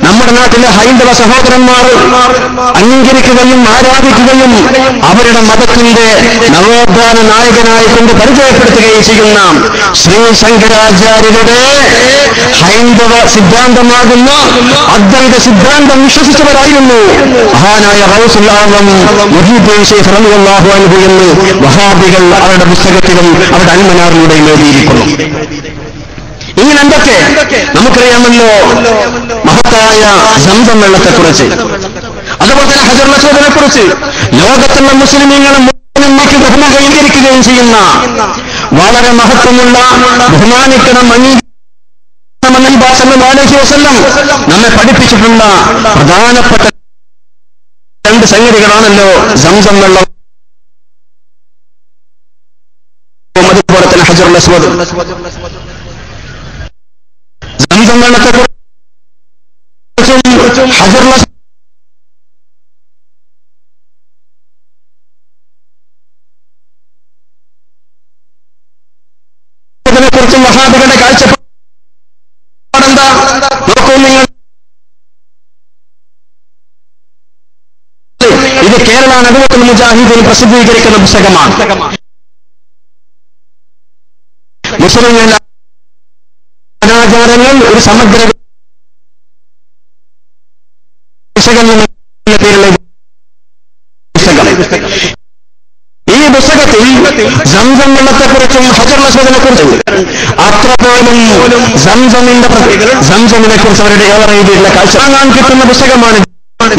നമ്മുടെ നാട്ടിലെ ഹൈന്ദവ സഹോദരന്മാർ അംഗീകരിക്കുകയും ആരാധിക്കുകയും അവരുടെ മതത്തിന്റെ നവോത്ഥാന നായകനായി കൊണ്ട് പരിചയപ്പെടുത്തുകയും ചെയ്യുന്ന ശ്രീ ശങ്കരാചാര്യരുടെ ഹൈന്ദവ സിദ്ധാന്തമാകുന്ന അദ്വൈത സിദ്ധാന്തം വിശ്വസിച്ചവരായിരുന്നു മഹാനായ ഗൗസുൽ ആസം മുഹീദ്ദീൻ ശൈഖ് റളിയല്ലാഹു അൻഹു എന്ന് വഹാബികൾ അവരുടെ പുസ്തകത്തിലും അവരുടെ അൽമനാറിലൂടെയും എഴുതിയിരിക്കുന്നു. ഇങ്ങനെ എന്തൊക്കെ നമുക്കറിയാമല്ലോ. മഹത്തായ സംസം വെള്ളത്തെക്കുറിച്ച്, അതുപോലെ തന്നെ ഹജറുൽ അസ്വദിനെ കുറിച്ച് ലോകത്തുള്ള മുസ്ലിമീങ്ങളും മുഅ്മിനീങ്ങൾക്ക് ബഹുമ കൈവരിക്കുകയും ചെയ്യുന്ന വളരെ മഹത്വമുള്ള ബഹുമാനിക്കണം നമ്മെ പഠിപ്പിച്ചിട്ടുള്ള പ്രധാനപ്പെട്ട 2 സംഗതികളാണല്ലോ സംസം വെള്ളം, അതുപോലെ തന്നെ ഹജറുൽ അസ്വദ്. സംസം വെള്ളത്തെക്കുറിച്ചും ഹജറുൽ കുറിച്ചും വഹാബികളുടെ കാഴ്ചപ്പാടെന്താ? നോക്കൂ നിങ്ങൾ, ഇത് കേരള നദവത്തുൽ മുജാഹിദീൻ പ്രസിദ്ധീകരിക്കുന്ന പുസ്തകമാണ്. മുസ്ലിങ്ങളുടെ അനാചാരങ്ങൾ ഒരു സമഗ്ര വിശകലനം എന്ന പേരുള്ള പുസ്തകം. ഈ പുസ്തകത്തിൽ സംസം വെള്ളത്തെക്കുറിച്ചും ഹജറുൽ അസ്വദിനെക്കുറിച്ചും അത്രപോലും സംസമിനെ കുറിച്ച് അവരുടെ ഏറെ രീതിയിലുള്ള കാഴ്ച കാണാൻ കിട്ടുന്ന പുസ്തകമാണ്.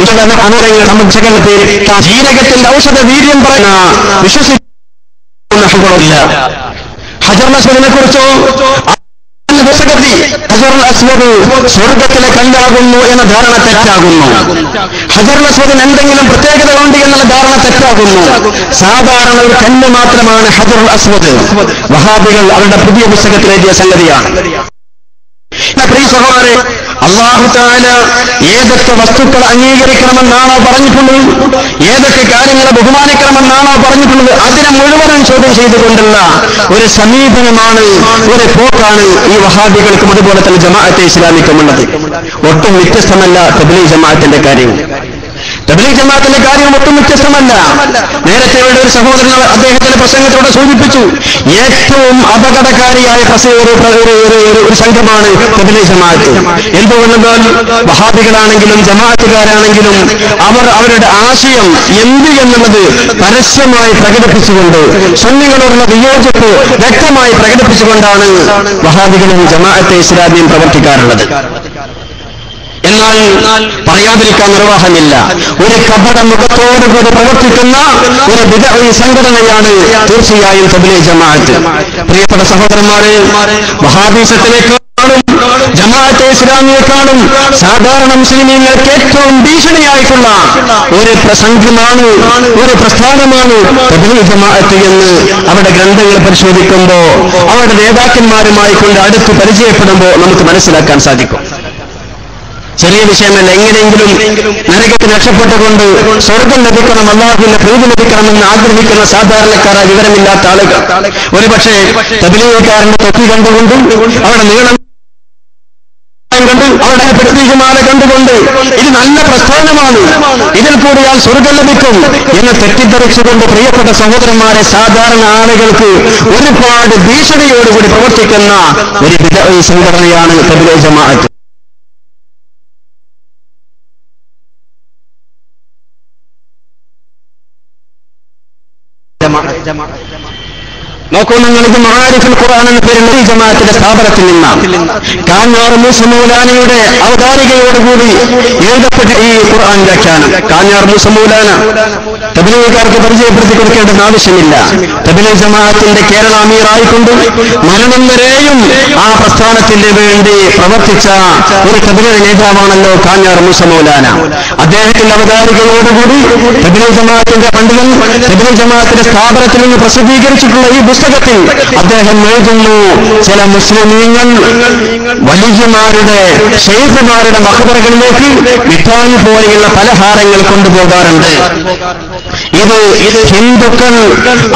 വിശകലന പേര് ജീരകത്തിന്റെ ഔഷധ വീര്യം പറയുന്ന വിശ്വസിക്കുന്ന ഹജറുൽ അസ്വദിനെ കുറിച്ചോ പുസ്തകത്തിൽ ഹജറുൽ അസ്വദ് സ്വർഗത്തിലെ കല്ലാകുന്നു എന്ന ധാരണ തെറ്റാകുന്നു. ഹജറുൽ അസ്വദിന് എന്തെങ്കിലും പ്രത്യേകത ഉണ്ട് എന്നുള്ള ധാരണ തെറ്റാകുന്നു. സാധാരണ ഒരു കല്ല് മാത്രമാണ് ഹജറുൽ അസ്വദ്. വഹാബികൾ അവരുടെ പുതിയ പുസ്തകത്തിൽ എഴുതിയ സംഗതിയാണ്. പ്രിയ സഹോദരരെ, അല്ലാഹു തആല ഏതൊക്കെ വസ്തുക്കൾ അംഗീകരിക്കണമെന്നാണോ പറഞ്ഞിട്ടുള്ളത്, ഏതൊക്കെ കാര്യങ്ങളെ ബഹുമാനിക്കണമെന്നാണോ പറഞ്ഞിട്ടുള്ളത്, അതിനെ മുഴുവനും ചോദ്യം ചെയ്തുകൊണ്ടുള്ള ഒരു സമീപനമാണ്, ഒരു പോക്കാണ് ഈ വഹാബികൾക്കും അതുപോലെ തന്നെ ജമാഅത്തെ ഇസ്ലാമിക്കുമുള്ളത്. ഒട്ടും വ്യത്യസ്തമല്ല തബ്ലീഗ് ജമാഅത്തിന്റെ കാര്യവും. തബ്ലീഗ് ജമാഅത്തിന്റെ കാര്യം ഒട്ടും വ്യത്യസ്തമല്ല. നേരത്തെ ഒരു സഹോദരൻ അദ്ദേഹത്തിന്റെ പ്രസംഗത്തോടെ സൂചിപ്പിച്ചു, ഏറ്റവും അപകടകാരിയായ ഒരു സംഘമാണ് തബ്ലീഗ് ജമാഅത്ത്. എന്തുകൊണ്ടെന്നാൽ വഹാബികളാണെങ്കിലും ജമാഅത്തുകാരാണെങ്കിലും അവരുടെ ആശയം എന്ത് എന്നുള്ളത് പരസ്യമായി പ്രകടിപ്പിച്ചുകൊണ്ട്, സുന്നികളോടുള്ള വിയോജിപ്പ് വ്യക്തമായി പ്രകടിപ്പിച്ചുകൊണ്ടാണ് വഹാബികളും ജമാഅത്തെ ഇസ്ലാമിയും പ്രവർത്തിക്കാറുള്ളത്. എന്നാൽ പറയാതിരിക്കാൻ നിർവാഹമില്ല. ഒരു കപട മുഖത്തോടുകൂടി പ്രവർത്തിക്കുന്ന ഒരു ബിദ്അഈ സംഘടനയാണ് തീർച്ചയായും തബ്ലീഗ് ജമാഅത്ത്. പ്രിയപ്പെട്ട സഹോദരന്മാരെ, വഹാബിസത്തിലേക്കാളും ജമാഅത്തെ ഇസ്ലാമിയെക്കാളും സാധാരണ മുസ്ലിമീങ്ങൾക്ക് ഏറ്റവും ഭീഷണിയായിട്ടുള്ള ഒരു സംഘമാണ്, ഒരു പ്രസ്ഥാനമാണ് തബ്ലീഗ് ജമാഅത്ത് എന്ന് അവരുടെ ഗ്രന്ഥങ്ങൾ പരിശോധിക്കുമ്പോൾ, അവരുടെ നേതാക്കന്മാരുമായി കൊണ്ട് അടുത്ത് പരിചയപ്പെടുമ്പോൾ നമുക്ക് മനസ്സിലാക്കാൻ സാധിക്കും. ചെറിയ വിഷയമല്ല. എങ്ങനെയെങ്കിലും നരകത്തിൽ രക്ഷപ്പെട്ടുകൊണ്ട് സ്വർഗം ലഭിക്കണം, അല്ലാഹുവിന്റെ പ്രീതി ലഭിക്കണമെന്ന് ആഗ്രഹിക്കുന്ന സാധാരണക്കാരായ വിവരമില്ലാത്ത ആളുകൾ ഒരുപക്ഷെ തബ്ലീഗുകാരന്റെ തൊപ്പി കണ്ടുകൊണ്ടും അവരുടെ നീളം കണ്ട് അവരുടെ പ്രതീകമാല കണ്ടുകൊണ്ട് ഇത് നല്ല പ്രസ്ഥാനമാണ്, ഇതിൽ കൂടിയാൽ സ്വർഗം ലഭിക്കും എന്ന് തെറ്റിദ്ധരിച്ചുകൊണ്ട് പ്രിയപ്പെട്ട സഹോദരന്മാരെ, സാധാരണ ആളുകൾക്ക് ഒരുപാട് ഭീഷണിയോടുകൂടി പ്രവർത്തിക്കുന്ന ഒരു ബിദ്അഈ സംഘടനയാണ് തബ്ലീഗ് ജമാഅത്ത്. നോക്കൂ നിങ്ങൾ, ഇത് മആരിഫുൽ ഖുർആൻ എന്ന പേരുള്ള ഈ ജമാഅത്തിന്റെ സ്ഥാപനത്തിൽ നിന്നാണ്. കാഞ്ഞാർ മൂസ മൗലാനയുടെ അവതാരികയോടുകൂടി എഴുതപ്പെട്ട ഈ ഖുർആൻ വ്യാഖ്യാനം കാഞ്ഞാർ മൂസ മൗലാന തബ്ലീഗുകാർക്ക് പരിചയപ്പെടുത്തി കൊടുക്കേണ്ട ആവശ്യമില്ല. തബ്ലീഗ് ജമാഅത്തിന്റെ കേരള അമീറായിക്കൊണ്ട് മരണം വരെയും ആ പ്രസ്ഥാനത്തിന് വേണ്ടി പ്രവർത്തിച്ച ഒരു തബ്ലീഗ് നേതാവാണല്ലോ കാഞ്ഞാർ മൂസ മൗലാന. അദ്ദേഹത്തിന്റെ അവതാരികയോടുകൂടി തബ്ലീഗ് ജമാഅത്തിന്റെ പണ്ഡിതൻ തബ്ലീഗ് ജമാഅത്തിന്റെ സ്ഥാപനത്തിൽ നിന്ന് പ്രസിദ്ധീകരിച്ചിട്ടുള്ള ഈ പുസ്തകത്തിൽ അദ്ദേഹം എഴുതുന്നു, ചില മുസ്ലിമീങ്ങൾ വലിയമാരുടെ ശൈഖുമാരുടെ മഖ്ബറകളിലേക്ക് മിഠായി പോലെയുള്ള പലഹാരങ്ങൾ കൊണ്ടുപോകാറുണ്ട്. ഇത് ഹിന്ദുക്കൾ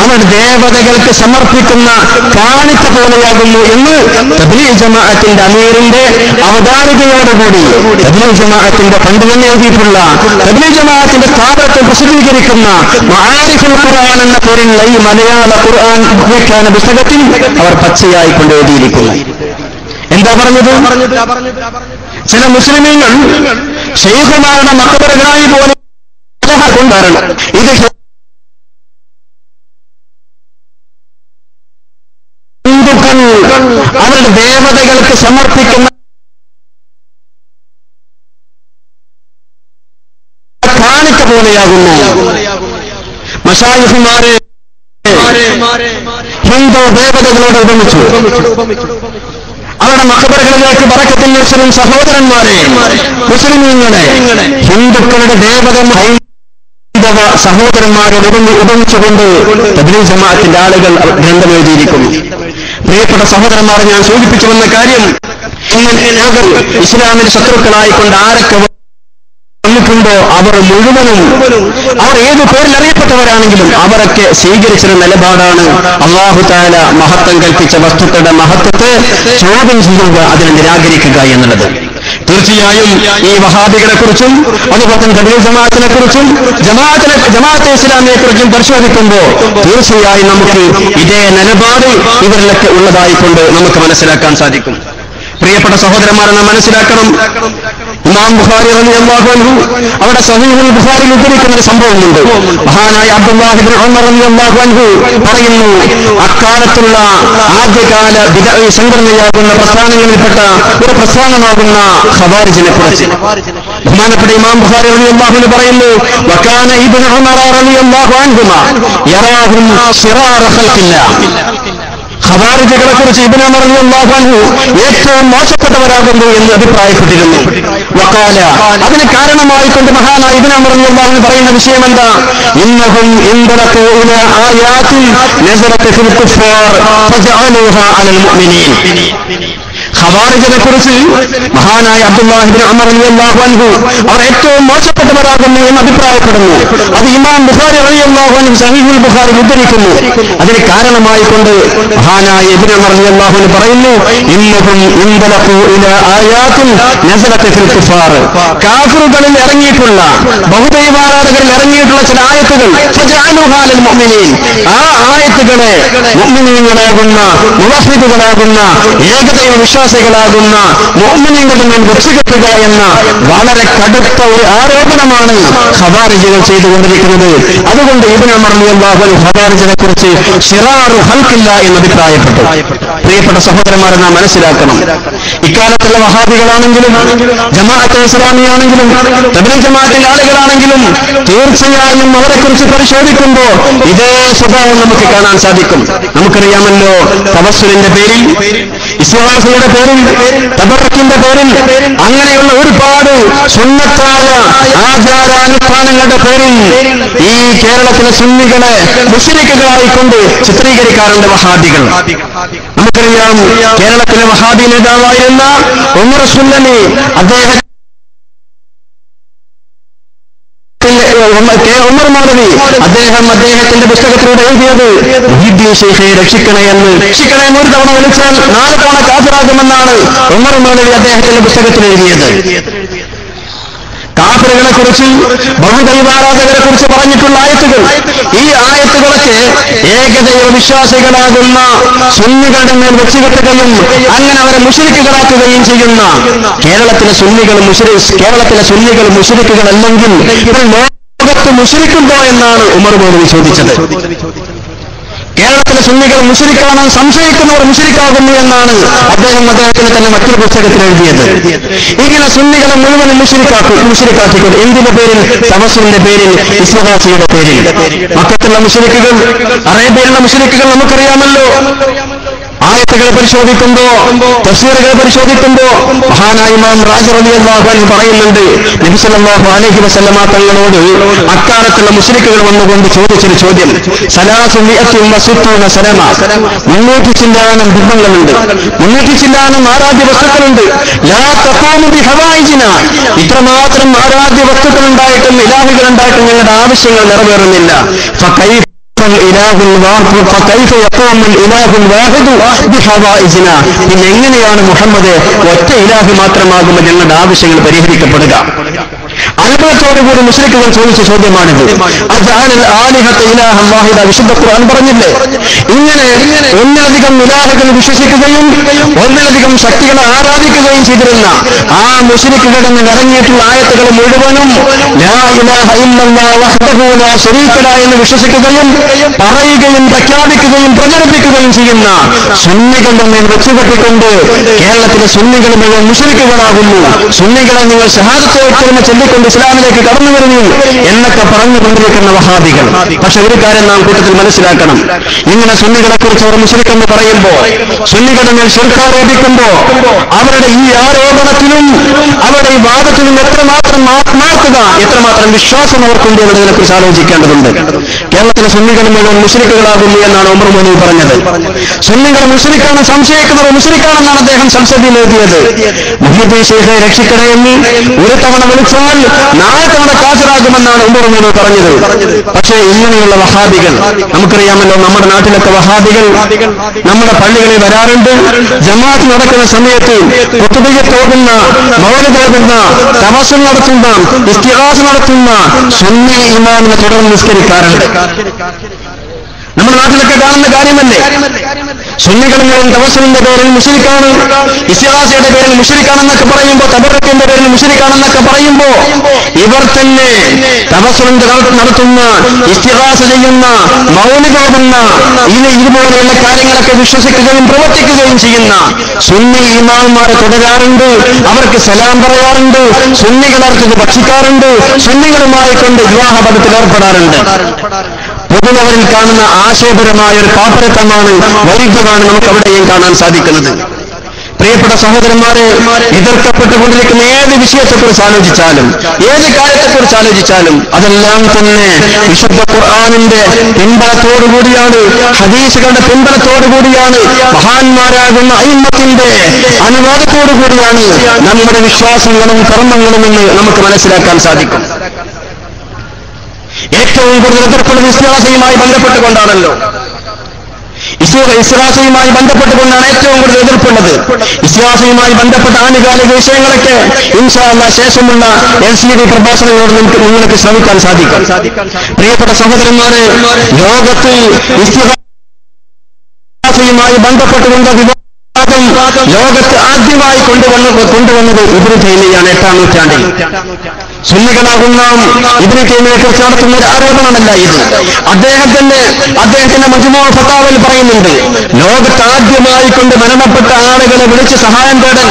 അവർ ദേവതകൾക്ക് സമർപ്പിക്കുന്ന കാണിച്ച പോലെയാകുന്നു എന്ന് തബ്ലീഗ് ജമാഅത്തിന്റെ അമീറിന്റെ അവതാരികയോടുകൂടി തബ്ലീഗ് ജമാഅത്തിന്റെ പണ്ഡിതൻ എഴുതിയിട്ടുള്ള തബ്ലീഗ് ജമാഅത്തിന്റെ സ്ഥാപനത്തിൽ പ്രസിദ്ധീകരിക്കുന്ന മആരിഫുൽ ഖുർആൻ എന്ന പേരുള്ള ഈ മലയാള ഖുർആൻ വ്യാഖ്യാന പുസ്തകത്തിൽ അവർ പച്ചയായി കൊണ്ട് എഴുതിയിരിക്കുന്നു. എന്താ പറഞ്ഞത്? ചില മുസ്ലിമീങ്ങൾ ശൈഖുമാരുടെ മഖ്ബറകളായി പോലെ കൊണ്ടാണ് ഇത് ഹിന്ദുക്കൾ അവരുടെ ദേവതകൾക്ക് സമർപ്പിക്കുന്ന കാണിക്ക പോലെയാകുന്നു. മശായിഖുമാരെ ഹിന്ദു ദേവതകളോട് ഉപമിച്ചു. അവരുടെ മഖ്ബറകളിലേക്ക് ബറക്കത്തുൽ മുസ്ലിം സഹോദരന്മാരെ, മുസ്ലിമീങ്ങളെ ഹിന്ദുക്കളുടെ ദേവത ഹൈന്ദവ സഹോദരന്മാരോട് ഉപമിച്ചുകൊണ്ട് തബ്ലീഗ് ജമാഅത്തിന്റെ ആളുകൾ ഗ്രന്ഥം എഴുതിയിരിക്കുന്നു. പ്രിയപ്പെട്ട സഹോദരന്മാരെ, ഞാൻ സൂചിപ്പിച്ചു വന്ന കാര്യം, ഇസ്ലാമിന്റെ ശത്രുക്കളായിക്കൊണ്ട് ആരൊക്കെ നിൽക്കുമ്പോ അവർ മുഴുവനും അവർ ഏത് പേരിൽ അറിയപ്പെട്ടവരാണെങ്കിലും അവരൊക്കെ സ്വീകരിച്ചിരുന്ന നിലപാടാണ് അല്ലാഹു തആല മഹത്വം കൽപ്പിച്ച വസ്തുക്കളുടെ മഹത്വത്തെ ചോദ്യം ചെയ്യുക, അതിനെ നിരാകരിക്കുക എന്നുള്ളത്. തീർച്ചയായും ഈ വഹാബികളെ കുറിച്ചും അതുപോലെ തന്നെ തബ്ലീഗ് ജമാഅത്തിനെ കുറിച്ചും ജമാഅത്തെ ഇസ്ലാമിയെ കുറിച്ചും പരിശോധിക്കുമ്പോൾ തീർച്ചയായും നമുക്ക് ഇതേ നിലപാട് ഇവരിലൊക്കെ ഉള്ളതായിക്കൊണ്ട് നമുക്ക് മനസ്സിലാക്കാൻ സാധിക്കും. പ്രിയപ്പെട്ട സഹോദരന്മാരെ നാം മനസ്സിലാക്കണം, ഇമാം ബുഖാരി റളിയല്ലാഹു അൻഹു അവിടെ സഹീഹുൽ ബുഖാരിയിൽ ഉദ്ധരിക്കുന്ന ഒരു സംഭവമുണ്ട്. മഹാനായ അബ്ദുല്ലാഹി ഇബ്നു ഉമർ റളിയല്ലാഹു അൻഹു പറയുന്നു, അക്കാലത്തുള്ള ആദ്യകാല ബിദ്അ സംഘടനയാകുന്ന പ്രസ്ഥാനങ്ങളിൽപ്പെട്ട ഒരു പ്രസ്ഥാനമാകുന്ന ഖവാരിജിനെ കുറിച്ച് ബഹുമാനപ്പെട്ട ഇമാം ബുഖാരി റളിയല്ലാഹു അൻഹു പറയുന്നു, വകാന ഇബ്നു ഉമർ റളിയല്ലാഹു അൻഹുമാ യറാഹും ശിറാറ ഖൽഖില്ലാഹ്. ഖവാരിജുകളെ കുറിച്ച് ഇബ്നു ഉമർ റളിയല്ലാഹു അൻഹു ഏറ്റവും മോശപ്പെട്ടവരാകുന്നു എന്ന് അഭിപ്രായപ്പെട്ടിരുന്നു. വഖാല, അതിന് കാരണമായിക്കൊണ്ട് മഹാനായ ഇബ്നു ഉമർ റളിയല്ലാഹു അൻഹു പറയുന്ന വിഷയം എന്താ? ഇന്നഹും ഇൻദലഖു ഇലാ ആയാതിൻ നസറത ഫിൽ കുഫാർ ഫജഅലുഹാ അലൽ മുഅ്മിനീൻ. ഖവാരിജിനെ കുറിച്ച് മഹാനായ അബ്ദുല്ലാഹി ഇബ്നു ഉമർ റളിയല്ലാഹു അൻഹു അവർ ഏറ്റവും മോശപ്പെട്ടവരാകുന്നു എന്ന് അഭിപ്രായപ്പെടുന്നു. അത് ഇമാം ബുഖാരി റളിയല്ലാഹു അൻഹു സഹീഹുൽ ബുഖാരിയിൽ ഉദ്ധരിക്കുന്നു. അതിന് കാരണമായിക്കൊണ്ട് മഹാനായ ഇബ്നു ഉമർ റളിയല്ലാഹു അൻഹു പറയുന്നു, ഇന്നഹും ഇൻദലഖു ഇലാ ആയാതിൻ നസറത ഫിൽ കുഫാർ. കാഫിറുകളിൽ ഇറങ്ങിയിട്ടുള്ള ബഹുദൈവാരാധകരിൽ ഇറങ്ങിയിട്ടുള്ള ചില ആയത്തുകൾ ഫജഅലുഹാ അലൽ മുഅ്മിനീൻ, ആ ആയത്തുകളെ മുഅ്മിനീങ്ങളാകുന്ന മുവഹ്ഹിദുകളാകുന്ന ഏകദൈവ വിശ്വാസികളാകുന്ന മുഅ്മിനീങ്ങളുടെ മേൽ വെച്ചുകെട്ടുക എന്ന വളരെ കടുത്ത ഒരു ആരോപണമാണ് ഖവാരിജികൾ ചെയ്തുകൊണ്ടിരിക്കുന്നത്. അതുകൊണ്ട് ഇബ്നു ഉമർ റളിയല്ലാഹു അൻഹു ഖവാരിജിനെ കുറിച്ച് ശിറാറു ഖൽഖില്ല എന്ന് അഭിപ്രായപ്പെട്ടു. പ്രിയപ്പെട്ട സഹോദരന്മാരെ നാം മനസ്സിലാക്കണം, ഇക്കാലത്തുള്ള വഹാബികളാണെങ്കിലും ജമാഅത്തെ ഇസ്ലാമിയാണെങ്കിലും തബ്ലീഗ് ജമാഅത്തിന്റെ ആളുകളാണെങ്കിലും തീർച്ചയായും അവരെക്കുറിച്ച് പരിശോധിക്കുമ്പോൾ ഇതേ സ്വഭാവം നമുക്ക് കാണാൻ സാധിക്കും. നമുക്കറിയാമല്ലോ, തവസ്സുലിന്റെ പേരിൽ, ഇസ്തിഗ്ഹാസയുടെ പേരിൽ, തബറക്കിന്റെ പേരിൽ അങ്ങനെയുള്ള ഒരുപാട് സുന്നത്തായ ആചാരാനുഷ്ഠാനങ്ങളുടെ പേരിൽ ഈ കേരളത്തിലെ സുന്നികളെ മുശ്രിക്കുകളായിക്കൊണ്ട് ചിത്രീകരിക്കാറുണ്ട് വഹാബികൾ. നമുക്കറിയാം, കേരളത്തിലെ വഹാബി നേതാവായിരുന്ന ഉമർ സുല്ലമി അദ്ദേഹം ഉമർ മൗലവി അദ്ദേഹത്തിന്റെ പുസ്തകത്തിലൂടെ എഴുതിയത് മുഹീദ്ദീൻ ശൈഖയെ രക്ഷിക്കണേ എന്ന് ഒരു തവണ വിളിച്ചാൽ 4 തവണ കാഫിറാകുമെന്നാണ് ഉമർ മൗലവി അദ്ദേഹത്തിന്റെ പുസ്തകത്തിൽ എഴുതിയത്. കാഫിറുകളെ കുറിച്ച് ബഹുദൈവാരാധകരെ കുറിച്ച് പറഞ്ഞിട്ടുള്ള ആയത്തുകൾ, ഈ ആയത്തുകളൊക്കെ ഏകദൈവ വിശ്വാസികളാകുന്ന സുന്നികളുടെ മേൽ വെച്ചുകെട്ടുകയും അങ്ങനെ അവരെ മുശ്രിക്കുകളാക്കുകയും ചെയ്യുന്ന കേരളത്തിലെ സുന്നികൾ മുശ്രിക്കുകളല്ലെങ്കിൽ ലോകത്ത് മുശ്രിക്കുണ്ടോ എന്നാണ് ഉമർ മൗലവി ചോദിച്ചത്. കേരളത്തിലെ സുന്നികൾ മുശ്രിക്കാണ് സംശയിക്കുന്നവർ മുശ്രിക്കാകുന്നു എന്നാണ് അദ്ദേഹത്തിന് തന്നെ മറ്റൊരു പുസ്തകത്തിൽ എഴുതിയത്. ഇങ്ങനെ സുന്നികളെ മുഴുവനും മുശ്രിക്കാക്കിക്കൊണ്ട് എന്തിന്റെ പേരിൽ? തവസ്സുലിന്റെ പേരിൽ, ഇസ്തിഗ്ഹാസയുടെ പേരിൽ. മക്കത്തുള്ള മുശ്രിക്കുകൾ, അറേബ്യയിലുള്ള മുശ്രിക്കുകൾ നമുക്കറിയാമല്ലോ. ആയത്തുകൾ പരിശോധിക്കുമ്പോ, തഫ്സീറുകൾ പരിശോധിക്കുമ്പോ മഹാനായ ഇമാം റാജി റളിയല്ലാഹു അൻഹു പറയുന്നുണ്ട്, നബി സല്ലല്ലാഹു അലൈഹി വസല്ലമ തങ്ങളോട് അക്കാലത്തുള്ള മുശ്രിക്കുകൾ വന്നുകൊണ്ട് ചോദിച്ചൊരു ചോദ്യം, 360 സനമ, 300 ചില്ലാനം ബിംബങ്ങളുണ്ട്, 300 ചില്ലാനം ആരാധ്യ വസ്തുക്കളുണ്ട്. ലാ തഖൂമു ബിഹവായിജിന, ഇത്രമാത്രം ആരാധ്യ വസ്തുക്കൾ ഉണ്ടായിട്ടും ഇലാഹുകൾ ഉണ്ടായിട്ടും ഞങ്ങളുടെ ആവശ്യങ്ങൾ നിറവേറുന്നില്ല. പിന്നെ എങ്ങനെയാണ് മുഹമ്മദ് ഒറ്റ ഇലാഹ് മാത്രമാകുമ്പോൾ ഞങ്ങളുടെ ആവശ്യങ്ങൾ പരിഹരിക്കപ്പെടുക? അത്ഭുതത്തോടുകൂടി മുശ്രിക്കുകൾ ചോദിച്ച ചോദ്യമാണിത്. വിശുദ്ധ ഖുർആൻ പറഞ്ഞില്ലേ, ഇങ്ങനെ ഒന്നിലധികം ഇലാഹുകൾ വിശ്വസിക്കുകയും ഒന്നിലധികം ശക്തികളെ ആരാധിക്കുകയും ചെയ്തിരുന്ന ആ മുശ്രിക്കുകളിൽ നിന്ന് ഇറങ്ങിയിട്ടുള്ള ആയത്തുകൾ മുഴുവനും ലാ ഇലാഹ ഇല്ലല്ലാഹ് വഹ്ദഹു ലാ ശരീക ലഹു എന്ന് വിശ്വസിക്കുകയും പറയുകയും പ്രഖ്യാപിക്കുകയും പ്രചരിപ്പിക്കുകയും ചെയ്യുന്ന സുന്നികളുടെ മേൽ വെച്ചുകെട്ടിക്കൊണ്ട് കേരളത്തിലെ സുന്നികൾ മുഴുവൻ മുശ്രിക്കുകളാകുന്നു, സുന്നികളെ നിങ്ങൾ ഷഹാദത്ത് ചൊല്ലിക്കൊണ്ട് ഇസ്ലാമിലേക്ക് കടന്നു വരുന്നു എന്നൊക്കെ പറഞ്ഞുകൊണ്ടിരിക്കുന്ന വഹാബികൾ. പക്ഷെ ഒരു കാര്യം നാം കൂട്ടത്തിൽ മനസ്സിലാക്കണം, ഇങ്ങനെ സുന്നികളെ കുറിച്ച് അവർ മുശ്രിക്കെന്ന് പറയുമ്പോൾ, സുന്നികളുടെ മേൽ ശിർക്ക് ആരോപിക്കുമ്പോൾ അവരുടെ ഈ ആരോപണത്തിനും അവരുടെ ഈ വാദത്തിനും എത്രമാത്രം ആത്മാർത്ഥത, എത്രമാത്രം വിശ്വാസം അവർക്കുണ്ട് എന്നതിനെ കുറിച്ച് ആലോചിക്കേണ്ടതുണ്ട്. കേരളത്തിലെ സുന്നികൾ മുഴുവൻ മുശ്രിക്കുകളാകുന്നു എന്നാണ് ഉമർ മൗലവി പറഞ്ഞത്. സുന്നികൾ മുശ്രിക്കാണ്, സംശയിക്കുന്നവർ മുശ്രിക്കാണെന്നാണ് അദ്ദേഹം സംസദിൽ എഴുതിയത്. മുഹീദ്ദീൻ ശൈഖയെ രക്ഷിക്കണേ എന്ന് ഒരു തവണ വിളിച്ചാൽ നാളെ അവിടെ കാഫിറാകുമെന്നാണ് ഉമർ റളിയല്ലാഹു പറഞ്ഞത്. പക്ഷേ ഇങ്ങനെയുള്ള വഹാബികൾ, നമുക്കറിയാമല്ലോ നമ്മുടെ നാട്ടിലൊക്കെ വഹാബികൾ നമ്മുടെ പള്ളികളിൽ വരാറുണ്ട്. ജമാഅത്ത് നടക്കുന്ന സമയത്ത് ഖുതുബയ്യത്ത് ഓതുന്ന, മൗലിദ് ഓതുന്ന, തവസ്സുൽ നടത്തുന്ന, ഇസ്തിഗാസ നടത്തുന്ന സുന്നി ഇമാമിനെ തുടർന്ന് നിസ്കരിക്കാറുണ്ട്. നമ്മുടെ നാട്ടിലൊക്കെ കാണുന്ന കാര്യമല്ലേ? സുന്നികളിലും തവസ്സുലിന്റെ പേരിൽ മുശ്രിക്കാണ്, ഇസ്തിഗാസയുടെ പേരിൽ മുശ്രിക്കാണെന്നൊക്കെ പറയുമ്പോ, തബറക്കിന്റെ പേരിൽ മുശ്രിക്കാണെന്നൊക്കെ പറയുമ്പോ ഇവർ തന്നെ തവസ്സുലിന്റെ നടത്തുന്ന, ഇസ്തിഗാസ ചെയ്യുന്ന, മൗലിദ് ഓതുന്ന, ഇതുപോലെയുള്ള കാര്യങ്ങളൊക്കെ വിശ്വസിക്കുകയും പ്രവർത്തിക്കുകയും ചെയ്യുന്ന സുന്നി ഇമാമുമാരെ തുടരാറുണ്ട്. അവർക്ക് സലാം പറയാറുണ്ട്, സുന്നികളർക്ക് ഭക്ഷിക്കാറുണ്ട്, സുന്നികളുമായി കൊണ്ട് വിവാഹബന്ധത്തിൽ ഏർപ്പെടാറുണ്ട്. പൊതുവരിൽ കാണുന്ന ആശയപരമായ ഒരു പാപ്പരത്വമാണ്, വൈരുദ്ധ്യമാണ് നമുക്ക് അവിടെയും കാണാൻ സാധിക്കുന്നത്. പ്രിയപ്പെട്ട സഹോദരന്മാരെ, എതിർക്കപ്പെട്ടുകൊണ്ടിരിക്കുന്ന ഏത് വിഷയത്തെക്കുറിച്ച് ആലോചിച്ചാലും, ഏത് കാര്യത്തെക്കുറിച്ച് ആലോചിച്ചാലും അതെല്ലാം തന്നെ വിശുദ്ധ ഖുർആനിന്റെ പിൻബലത്തോടുകൂടിയാണ്, ഹദീസുകളുടെ പിൻബലത്തോടുകൂടിയാണ്, മഹാന്മാരാകുന്ന അയിമ്മത്തിന്റെ അനുവാദത്തോടുകൂടിയാണ് നമ്മുടെ വിശ്വാസങ്ങളും കർമ്മങ്ങളുമെന്ന് നമുക്ക് മനസ്സിലാക്കാൻ സാധിക്കും. ഏറ്റവും കൂടുതൽ എതിർപ്പുള്ളത് ഇസ്തിഗാസയുമായി ബന്ധപ്പെട്ടുകൊണ്ടാണല്ലോ. ഇസ്തിഗാസയുമായി ബന്ധപ്പെട്ടുകൊണ്ടാണ് ഏറ്റവും കൂടുതൽ എതിർപ്പുള്ളത്. ഇസ്തിഗാസയുമായി ബന്ധപ്പെട്ട ആനുകാലിക വിഷയങ്ങളൊക്കെ ഇൻഷാ അല്ലാഹ് ശേഷമുള്ള LCD പ്രഭാഷണങ്ങളോട് നിങ്ങൾക്ക് ശ്രമിക്കാൻ സാധിക്കും. പ്രിയപ്പെട്ട സഹോദരന്മാരെ, ലോകത്ത് ഇസ്തിഗാസയുമായി ബന്ധപ്പെട്ടുകൊണ്ട് വിവാദം ലോകത്ത് ആദ്യമായി കൊണ്ടുവന്നത് ഇബ്നു തൈമിയ്യാണ് 8-ാം നൂറ്റാണ്ടിൽ. സുന്നികളാകുന്ന ഇബ്നു തൈമിയ്യയെ കുറിച്ച് നടത്തുന്ന ഒരു ആരോപണമല്ല ഇത്. അദ്ദേഹത്തിന്റെ മജ്മൂഉ ഫതാവയിൽ പറയുന്നുണ്ട്, ലോകത്ത് ആദ്യമായി കൊണ്ട് മരണപ്പെട്ട ആളുകളെ വിളിച്ച് സഹായം തേടൽ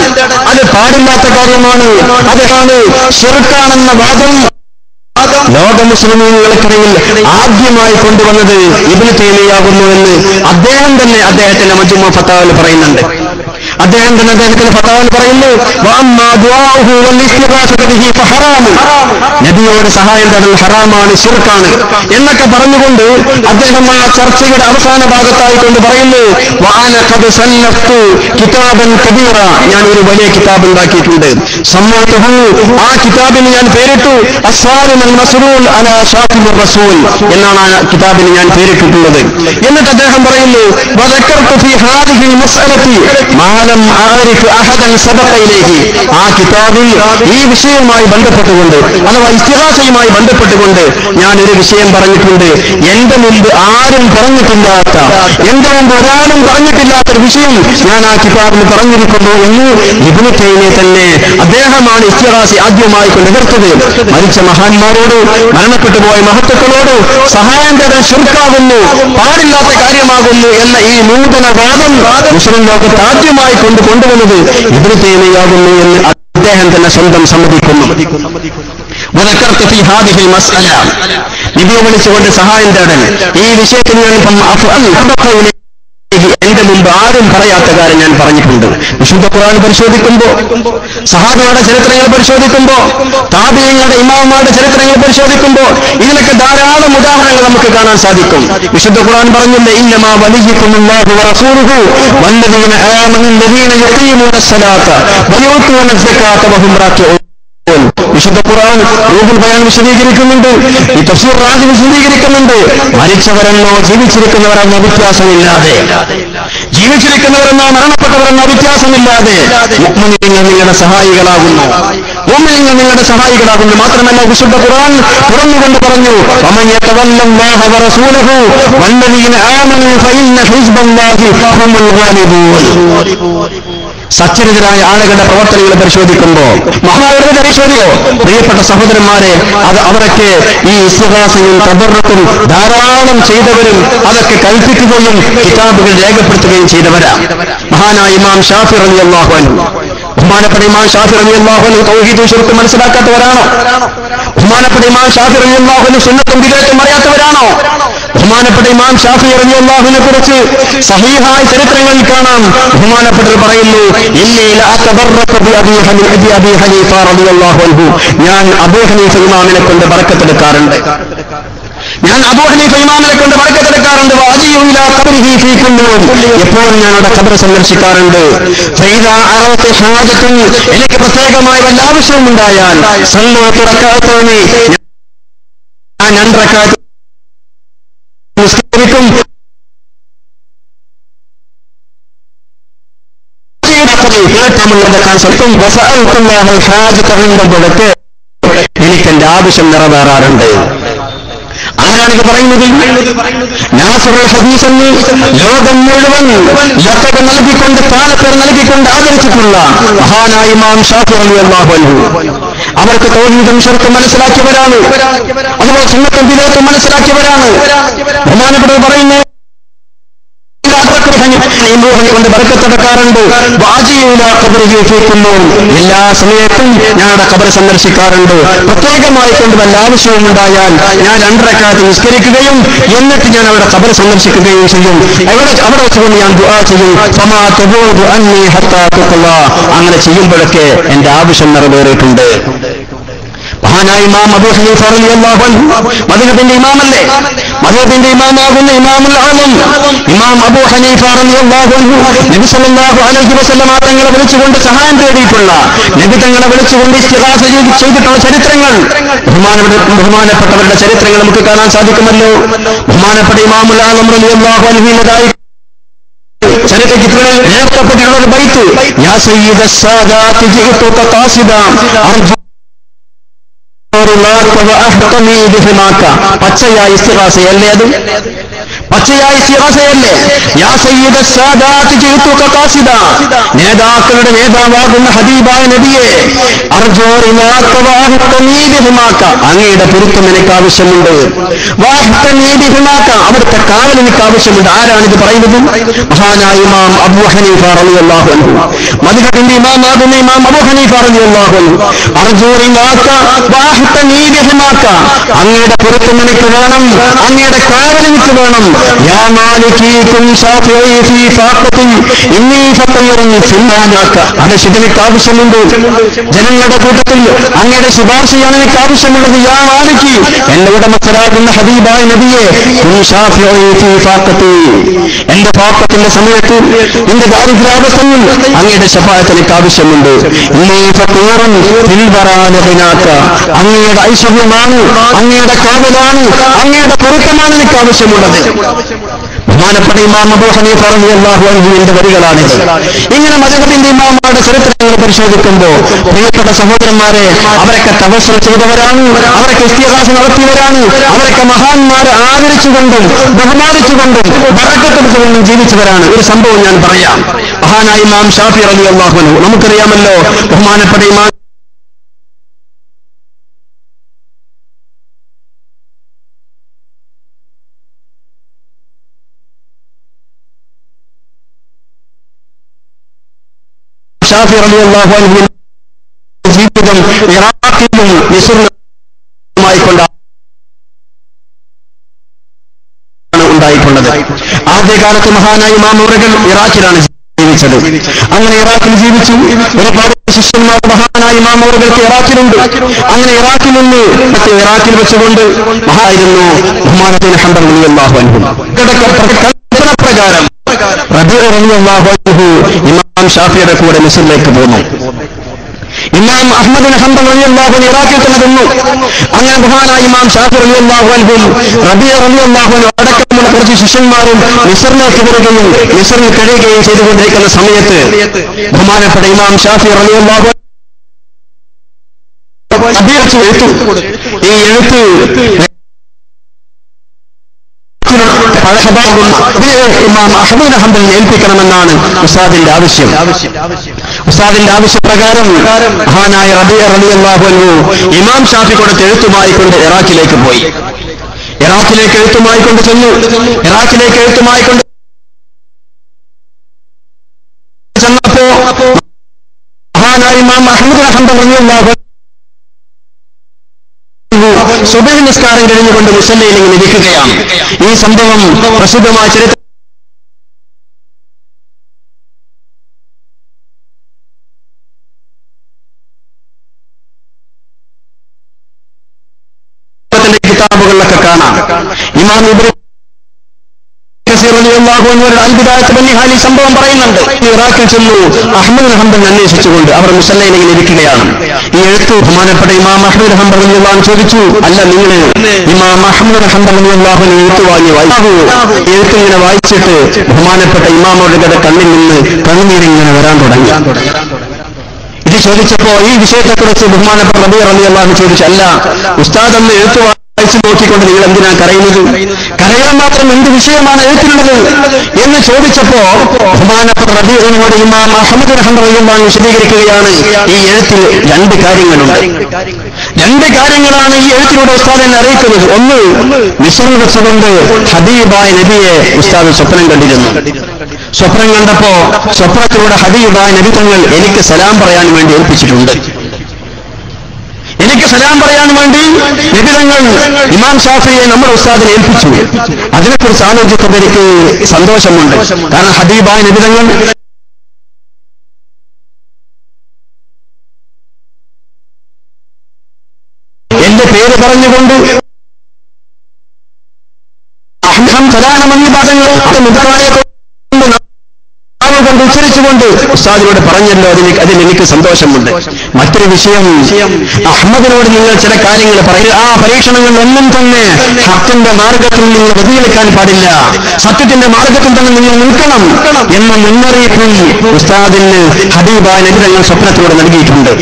അത് പാടില്ലാത്ത കാര്യമാണ്, അതാണ് ശിർക്കാണെന്ന വാദം ലോക മുസ്ലിമീങ്ങൾക്കിടയിൽ ആദ്യമായി കൊണ്ടുവന്നത് ഇബ്നു തൈമിയ്യാകുന്നു എന്ന് അദ്ദേഹം തന്നെ അദ്ദേഹത്തിന്റെ മജ്മൂഉ ഫതാവയിൽ പറയുന്നുണ്ട്. അദ്ദേഹത്തിന്റെ ഫതാവയിൽ പറയുന്നു, നബിയോട് സഹായം തേടൽ ഹറാമാണ്, ശിർക്കാണ് എന്നൊക്കെ പറഞ്ഞുകൊണ്ട് അദ്ദേഹം ആ ചർച്ചയുടെ അവസാന ഭാഗത്തായി കൊണ്ട് പറയുന്നു, ഞാൻ ഒരു വലിയ കിതാബ് ഉണ്ടാക്കിയിട്ടുണ്ട്, ആ കിതാബിന് ഞാൻ പേരിട്ടു എന്നാണ് ആ കിതാബിന് ഞാൻ പേരിട്ടിട്ടുള്ളത്. എന്നിട്ട് അദ്ദേഹം പറയുന്നു, ആ കിതാബിൽ ഈ വിഷയവുമായി ബന്ധപ്പെട്ടുകൊണ്ട്, അഥവാ ഇസ്തിഗാസയുമായി ബന്ധപ്പെട്ടുകൊണ്ട് ഞാൻ ഒരു വിഷയം പറഞ്ഞിട്ടുണ്ട്. എന്റെ മുമ്പ് ആരും പറഞ്ഞിട്ടില്ലാത്ത, എന്റെ മുമ്പ് ഒരാളും പറഞ്ഞിട്ടില്ലാത്തൊരു വിഷയം ഞാൻ ആ കിതാബിൽ പറഞ്ഞിരിക്കുന്നു എന്ന് ഇബ്നു തൈമിയ്യ തന്നെ, അദ്ദേഹമാണ് ഇസ്തിഗാസ ആദ്യമായി കൊണ്ട് എതിർത്തത്. മരിച്ച മഹാന്മാരോട്, മരണപ്പെട്ടു പോയ മഹത്തുക്കളോട് സഹായം തേടാൻ ശിർക്കാകുന്നു, പാടില്ലാത്ത കാര്യമാകുന്നു എന്ന ഈ നൂതന വാദം മുസ്ലിം ലോകത്ത് ആദ്യമായി കൊണ്ടുവന്നത് ഇബ്നു തൈമിയ്യാകുന്നു എന്ന് അദ്ദേഹം തന്നെ സ്വന്തം സമ്മതിക്കുന്നു. നബിയെ വിളിച്ചുകൊണ്ട് സഹായം തേടൽ ഈ വിഷയത്തിൽ ഞാൻ എന്റെ മുമ്പ് ആരും പറയാത്ത കാര്യം ഞാൻ പറഞ്ഞിട്ടുണ്ട്. വിശുദ്ധ ഖുർആൻ പരിശോധിക്കുമ്പോ, സഹാബികളുടെ ചരിത്രങ്ങൾ പരിശോധിക്കുമ്പോ, താബിഈങ്ങളുടെ ഇമാമുമാരുടെ ചരിത്രങ്ങൾ പരിശോധിക്കുമ്പോ ഇതിനൊക്കെ ധാരാളം ഉദാഹരണങ്ങൾ നമുക്ക് കാണാൻ സാധിക്കും. വിശുദ്ധ ഖുർആൻ പറഞ്ഞില്ലേ, ഇന്നമാ വലിയ്യുകുമുല്ലാഹു വറസൂലുഹു വല്ലദീന ആമനു അല്ലദീന യുഖീമൂനസ് സ്വലാത്ത വയൂതൂനസ് സകാത്ത വഹും റാക്കിഊൻ. വിശുദ്ധ ഖുർആൻ റൂഹുൽ ബയാൻ വിശദീകരിക്കുന്നുണ്ട്, ഈ തഫ്സീർ റാസി വിശദീകരിക്കുന്നുണ്ട്. മരിച്ചവരെന്നോ ജീവിച്ചിരിക്കുന്നവരെന്നോ വ്യത്യാസമില്ലാതെ, ജീവിച്ചിരിക്കുന്നവരെന്നോ മരണപ്പെട്ടവരെന്നോ വ്യത്യാസമില്ലാതെ മുഅ്മിനീങ്ങൾ നിങ്ങളുടെ സഹായികളാകുന്നു, മുഅ്മിനീങ്ങൾ നിങ്ങളുടെ സഹായികളാകുന്നു. മാത്രമല്ല വിശുദ്ധ ഖുർആൻ തുറന്നുകൊണ്ട് പറഞ്ഞു, വമൻ യതവല്ലല്ലാഹ വറസൂലഹു വല്ലദീന ആമനു ഫഇന്ന ഹിസ്ബല്ലാഹി ഹുമുൽ ഗാലിബൂൻ. സച്ചരിതരായ ആളുകളുടെ പ്രവർത്തനങ്ങൾ പരിശോധിക്കുമ്പോൾ, മഹാവീരരെ പരിശോധിക്കോ പ്രിയപ്പെട്ട സഹോദരന്മാരെ, അവരൊക്കെ ഈ ഇസ്തിഗാസയും തബറുക്കും ധാരാളം ചെയ്തവരും അതൊക്കെ കൽപ്പിക്കുകയും കിതാബുകൾ രേഖപ്പെടുത്തുകയും ചെയ്തവരാ. മഹാനായ ഇമാം ഷാഫി റളിയല്ലാഹു അൻഹു, ബഹുമാനപ്പെട്ട ഇമാം ഷാഫി റളിയല്ലാഹു അൻഹു തൗഹീദും ശിർക്കും മനസ്സിലാക്കാത്തവരാണോ? ബഹുമാനപ്പെട്ട ഇമാം ഷാഫി റളിയല്ലാഹു അൻഹു സുന്നത്തും ബിദ്അത്തും അറിയാത്തവരാണോ? ബഹുമാനപ്പെട്ട ഇമാം ഷാഫി റളിയല്ലാഹുവിനെ കുറിച്ച് സഹീഹായ ചരിത്രങ്ങളിൽ കാണാം. ബഹുമാനപ്പെട്ടവർ പറയുന്നു, ഇന്നി ലഅതബറകു ബിഅബി ഹനീഫ റളിയല്ലാഹു അൻഹു, ഞാൻ അബൂ ഹനീഫ ഇമാമിനെ കൊണ്ട് ബറക്കത്തെടുക്കാറുണ്ട്, ഞാൻ അബൂ ഹനീഫ ഇമാമിനെ കൊണ്ട് ബർക്കത്തെടുക്കാറുണ്ട്. എപ്പോഴും ഞാൻ അവിടെ ഖബർ സന്ദർശിക്കാറുണ്ട്. എനിക്ക് പ്രത്യേകമായ വല്ല ആവശ്യവും ഉണ്ടായാൽ ഞാൻ 2 റക്അത്ത് നിസ്കരിക്കും. എനിക്ക് എന്റെ ആവശ്യം നിറവേറാറുണ്ട്. ആരാണിത് പറയുന്നത്? നാസിറുൽ ഹദീസ് എന്ന് ലോകം മുഴുവൻ ലഖബ് നൽകിക്കൊണ്ട് സ്ഥാനപ്പേർ നൽകിക്കൊണ്ട് ആദരിച്ചിട്ടുള്ള മഹാനായ ഇമാം ഷാഫിഈ റളിയല്ലാഹു അൻഹു. അവർക്ക് തൗഹീദും ശിർക്കും മനസ്സിലാക്കിയവരാണ്. അതുപോലെ സുന്നത്തും ബിദ്അത്തും മനസ്സിലാക്കിയവരാണ്. ബഹുമാനപ്പെട്ടവർ പറയുന്നു കൊണ്ട് ബർക്കത്തെടുക്കാറുണ്ട്. എല്ലാ സമയത്തും ഞങ്ങളുടെ ഖബർ സന്ദർശിക്കാറുണ്ട്. പ്രത്യേകമായി കൊണ്ട് വല്ല ആവശ്യവും ഉണ്ടായാൽ ഞാൻ 2 റക്അത്ത് നിസ്കരിക്കുകയും എന്നിട്ട് ഞാൻ അവിടെ ഖബർ സന്ദർശിക്കുകയും ചെയ്യും. അവിടെ വെച്ചുകൊണ്ട് ഞാൻ ദുആ ചെയ്യും. അങ്ങനെ ചെയ്യുമ്പോഴൊക്കെ എന്റെ ആവശ്യം നിറവേറിയിട്ടുണ്ട്. മഹാനായ ഇമാം അബൂ ഹനീഫ റളിയല്ലാഹു അൻഹു മദ്ഹബിന്റെ ഇമാമല്ലേ? മദ്ഹബിന്റെ ഇമാമാകുന്ന ഇമാമുൽ ആലം ഇമാം അബൂ ഹനീഫ റളിയല്ലാഹു അൻഹു നബി സല്ലല്ലാഹു അലൈഹി വസല്ലം തങ്ങളെ വിളിച്ചുകൊണ്ട് സഹായം തേടിയിട്ടുള്ള, നബി തങ്ങളെ വിളിച്ചുകൊണ്ട് ഇസ്തിഗാസ ചെയ്തിട്ടുള്ള ചരിത്രങ്ങൾ, ബഹുമാനപ്പെട്ടവരുടെ ചരിത്രങ്ങൾ നമുക്ക് കാണാൻ സാധിക്കുമല്ലോ. ബഹുമാനപ്പെട്ട ഇമാമുൽ ആലം റളിയല്ലാഹു അൻഹുവിനേതായി ചരിത്രത്തിൽ രേഖപ്പെടുത്തിയിട്ടുള്ള ഒരു ബൈത്ത്, യാ സയ്യിദസ് സാദാത്ത് ജിഇതുക ഖാസിദാ പച്ചയായ ഇസ്തിഗാസയല്ലേ? അത് പച്ചയായ ഇസ്തിഗാസയല്ലേ? യാ സയ്യിദസ് സാദാത്ത് ജിഇതുക ഖാസിദാ, നേതാക്കളുടെ നേതാവാകുന്ന ഹബീബായ നബിയെ, അർജൂ റിലാക വഅഹ്തനീ ബിഹിമാക, അങ്ങയുടെ പൊരുത്തം എനിക്ക് ആവശ്യമുണ്ട്. വഅഹ്തനീ ബിഹിമാക, അവിടുത്തെ കാവൽ എനിക്ക് ആവശ്യമുണ്ട്. ആരാണിത് പറയുന്നത്? മഹാനായ ഇമാം അബൂ ഹനീഫ റളിയല്ലാഹു അൻഹു, മദ്ഹബിന്റെ ഇമാമാകുന്ന ഇമാം അബൂ ഹനീഫ റളിയല്ലാഹു അൻഹു. അർജൂ റിലാക വഅഹ്തനീ ബിഹിമാക, അങ്ങയുടെ പൊരുത്തം എനിക്ക് വേണം, അങ്ങയുടെ കാവൽ എനിക്ക് വേണം. യാ മാലികി കുൻ ശാഫിഈ ഫീ ഫാഖതി ഇന്നി ഫഖീറുൻ ഫില്ലാനാക, അത് എനിക്ക് ആവശ്യമുണ്ട്. ജനങ്ങളുടെ കൂട്ടത്തിൽ അങ്ങയുടെ ശുപാർശയാണ് എനിക്ക് ആവശ്യമുള്ളത്. യാ മാലികി, എന്റെ ഉടമസ്ഥരാകുന്ന ഹബീബായ നബിയെ, കുൻ ശാഫിഈ ഫീ ഫാഖതി, എന്റെ ഫാഖത്തിന്റെ സമയത്ത്, എന്റെ ദാരിദ്ര്യാവസ്ഥയിൽ അങ്ങയുടെ ശഫാഅത്ത് എനിക്ക് ആവശ്യമുണ്ട്. ഇന്നി ഫഖീറുൻ ഫിൽ വറാനക, അങ്ങയുടെ ഐശ്വര്യമാണ്, അങ്ങയുടെ കാവലാണ്, അങ്ങയുടെ പൊരുത്തമാണ് എനിക്ക് ആവശ്യമുള്ളത്. ബഹുമാനപ്പെട്ട ഇമാം അബൂ ഹനീഫ റളിയല്ലാഹു അൻഹുവിന്റെ വരികളാണിത്. ഇങ്ങനെ മദ്ഹബിന്റെ ഇമാമയുടെ ചരിത്രങ്ങൾ പരിശോധിക്കുമ്പോൾ പ്രിയപ്പെട്ട സഹോദരന്മാരെ, അവരൊക്കെ തവസ്സുൽ ചെയ്തവരാണ്, അവരൊക്കെ ഇസ്തിഗാസ നടത്തിയവരാണ്, അവരൊക്കെ മഹാന്മാരെ ആദരിച്ചുകൊണ്ടും ബഹുമാനിച്ചുകൊണ്ടും ബറക്കത്തെടുത്തുകൊണ്ടും ജീവിച്ചവരാണ്. ഒരു സംഭവം ഞാൻ പറയാം. മഹാനായ ഇമാം ഷാഫിഈ റളിയല്ലാഹു അൻഹു, നമുക്കറിയാമല്ലോ ബഹുമാനപ്പെട്ട ഇമാം ഷാഫിഈ റളിയല്ലാഹു അൻഹു ജീവിതം ഇറാഖിലും മിസ്റിലുമായിക്കൊണ്ടാണ് ഉണ്ടായിട്ടുള്ളത്. ആദ്യകാലത്ത് മഹാനായ ഇമാം അവറുകൾ ഇറാഖിലാണ് ജീവിച്ചത്. അങ്ങനെ ഇറാഖിൽ ജീവിച്ചു. ഒരുപാട് ശിഷ്യന്മാർ മഹാനായ ഇമാം അവറുകൾക്ക് ഇറാഖിലുണ്ട്. അങ്ങനെ ഇറാഖിൽ നിന്ന് ഇറാഖിൽ വെച്ചുകൊണ്ട് മഹായിരുന്നു ബഹുമാനത്തിന് ഹംബൽ റളിയല്ലാഹു അൻഹു. കൽപ്പന പ്രകാരം റബീഉ റളിയല്ലാഹു അൻഹു ഇമാം ഷാഫിയുടെ കൂടെ മിസ്റിലേക്ക് പോന്നു. ഇമാം അഹ്മദ് ബിൻ ഹംബൽ റളിയല്ലാഹു അൻഹു ഇറാഖിൽ തന്നെ നിന്നു. അങ്ങനെ ബഹുമാനായ ഇമാം ഷാഫിഈ റളിയല്ലാഹു അൻഹു റബീഉ റളിയല്ലാഹു അൻഹു അടക്കമുള്ള കുറച്ച് ശിഷ്യന്മാരും മിസ്റിലേക്ക് വരികയും മിസ്റിൽ കഴിയുകയും ചെയ്തുകൊണ്ടിരിക്കുന്ന സമയത്ത് ബഹുമാനപ്പെട്ട ഇമാം ഷാഫിഈ റളിയല്ലാഹു അൻഹു ഈ എഴുത്ത് ഇമാം അഹ്മദ് ബിൻ ഹംബലിനെ ഏൽപ്പിക്കണമെന്നാണ് ഉസ്താദിന്റെ ആവശ്യം. ഉസ്താദിന്റെ ആവശ്യപ്രകാരം മഹാനായ റബീഉ റളിയല്ലാഹു അൻഹു ഇമാം ഷാഫി കൊടുത്ത എഴുത്തുമായി കൊണ്ട് ഇറാഖിലേക്ക് പോയി. ഇറാഖിലേക്ക് എഴുത്തുമായി കൊണ്ട് ചെന്നു. ഇറാഖിലേക്ക് എഴുത്തുമായി കൊണ്ട് ചെന്നപ്പോ മഹാനായ ഇമാം അഹ്മദ് ബിൻ ഹംബൽ റളിയല്ലാഹു സുബഹി നിസ്കാരം കഴിഞ്ഞുകൊണ്ട് മുസല്ലയിൽ ഇങ്ങനെ ഇരിക്കുകയാണ്. ഈ സംഭവം പ്രസിദ്ധമായ ചരിത്രത്തിന്റെ കിതാബുകളിലൊക്കെ കാണാം. ഇമാം ഇബ്നു കസീർ റളിയല്ലാഹു അൻഹു അൽ-ബിദായത്ത് വൻ-നിഹായ സംഭവം പറയുന്നുണ്ട്. ഇറാഖിൽ ചെന്നു അഹ്മദ് ബിൻ ഹംബൽ അന്വേഷിച്ചുകൊണ്ട് അവർ മുസല്ലയിൽ ഇങ്ങനെ ഇരിക്കുകയാണ്. ഈ എഴുത്ത് ബഹുമാനപ്പെട്ട ഇമാം അഹ്മദ് ബിൻ ഹംബൽ റളിയല്ലാഹു അൻഹു ചോദിച്ചു, അല്ല നിങ്ങൾ ഇമാം അഹ്മദ് ബിൻ ഹംബൽ റളിയല്ലാഹു അൻഹു എഴുത്ത് വാങ്ങി എഴുത്ത് ഇങ്ങനെ വായിച്ചിട്ട് ബഹുമാനപ്പെട്ട ഇമാമയുടെ കണ്ണിൽ നിന്ന് കണ്ണുനീരിങ്ങനെ വരാൻ തുടങ്ങി. ഇത് ചോദിച്ചപ്പോ ഈ വിഷയത്തെക്കുറിച്ച് ബഹുമാനപ്പെട്ട റബീ റളിയല്ലാഹു അൻഹു ചോദിച്ചു, അല്ല ഉസ്താദ് എന്ന് എഴുത്ത് വായിച്ചു നോക്കിക്കൊണ്ട് നിങ്ങൾ എന്തിനാ കരയുന്നത്? കരയാൻ മാത്രം എന്ത് വിഷയമാണ് എഴുത്തിലുള്ളത് എന്ന് ചോദിച്ചപ്പോ ബഹുമാനപ്പെട്ട റബീഇനോട് ഇമാം അഹ്മദ് ബിൻ ഹംബൽ റളിയല്ലാഹു അൻഹു വിശദീകരിക്കുകയാണ്, ഈ എഴുത്തിൽ രണ്ട് കാര്യങ്ങളുണ്ട്. രണ്ട് കാര്യങ്ങളാണ് ഈ എഴുത്തിലൂടെ ഉസ്താദ് എന്നെ അറിയിക്കുന്നത്. ഒന്ന്, മിസ്റിൽ വെച്ചുകൊണ്ട് ഹബീബായ നബിയെ ഉസ്താദ് സ്വപ്നം കണ്ടിരുന്നു. സ്വപ്നം കണ്ടപ്പോ സ്വപ്നത്തിലൂടെ ഹബീബായ നബി തങ്ങൾ എനിക്ക് സലാം പറയാൻ വേണ്ടി ഏൽപ്പിച്ചിട്ടുണ്ട്. എനിക്ക് സലാം പറയാൻ വേണ്ടി നബി തങ്ങൾ ഇമാം ഷാഫിയെ നമ്മുടെ ഉസ്താദിനെ ഏൽപ്പിച്ചു. അതിനെക്കുറിച്ച് ആലോചിക്കുമ്പോൾ എനിക്ക് സന്തോഷമുണ്ട്. കാരണം ഹബീബായ നബി തങ്ങൾ എന്റെ പേര് പറഞ്ഞുകൊണ്ട് സലാമെന്നീ പദങ്ങൾ കൊണ്ട് ഉച്ചരിച്ചുകൊണ്ട് ഉസ്താദിനോട് പറഞ്ഞല്ലോ, അതിൽ എനിക്ക് സന്തോഷമുണ്ട്. മറ്റൊരു വിഷയം, അഹ്മദിനോട് നിങ്ങൾ ചില കാര്യങ്ങൾ പറയുക, ആ പരീക്ഷണങ്ങളിലൊന്നും തന്നെ ഹക്കിന്റെ മാർഗത്തിൽ നിങ്ങൾ വ്യതിചലിക്കാൻ പാടില്ല, സത്യത്തിന്റെ മാർഗത്തിൽ തന്നെ നിങ്ങൾ നിൽക്കണം എന്ന മുന്നറിയിപ്പ് ഉസ്താദിന് ഹബീബായ നബി തങ്ങൾ സ്വപ്നത്തിലൂടെ നൽകിയിട്ടുണ്ട്.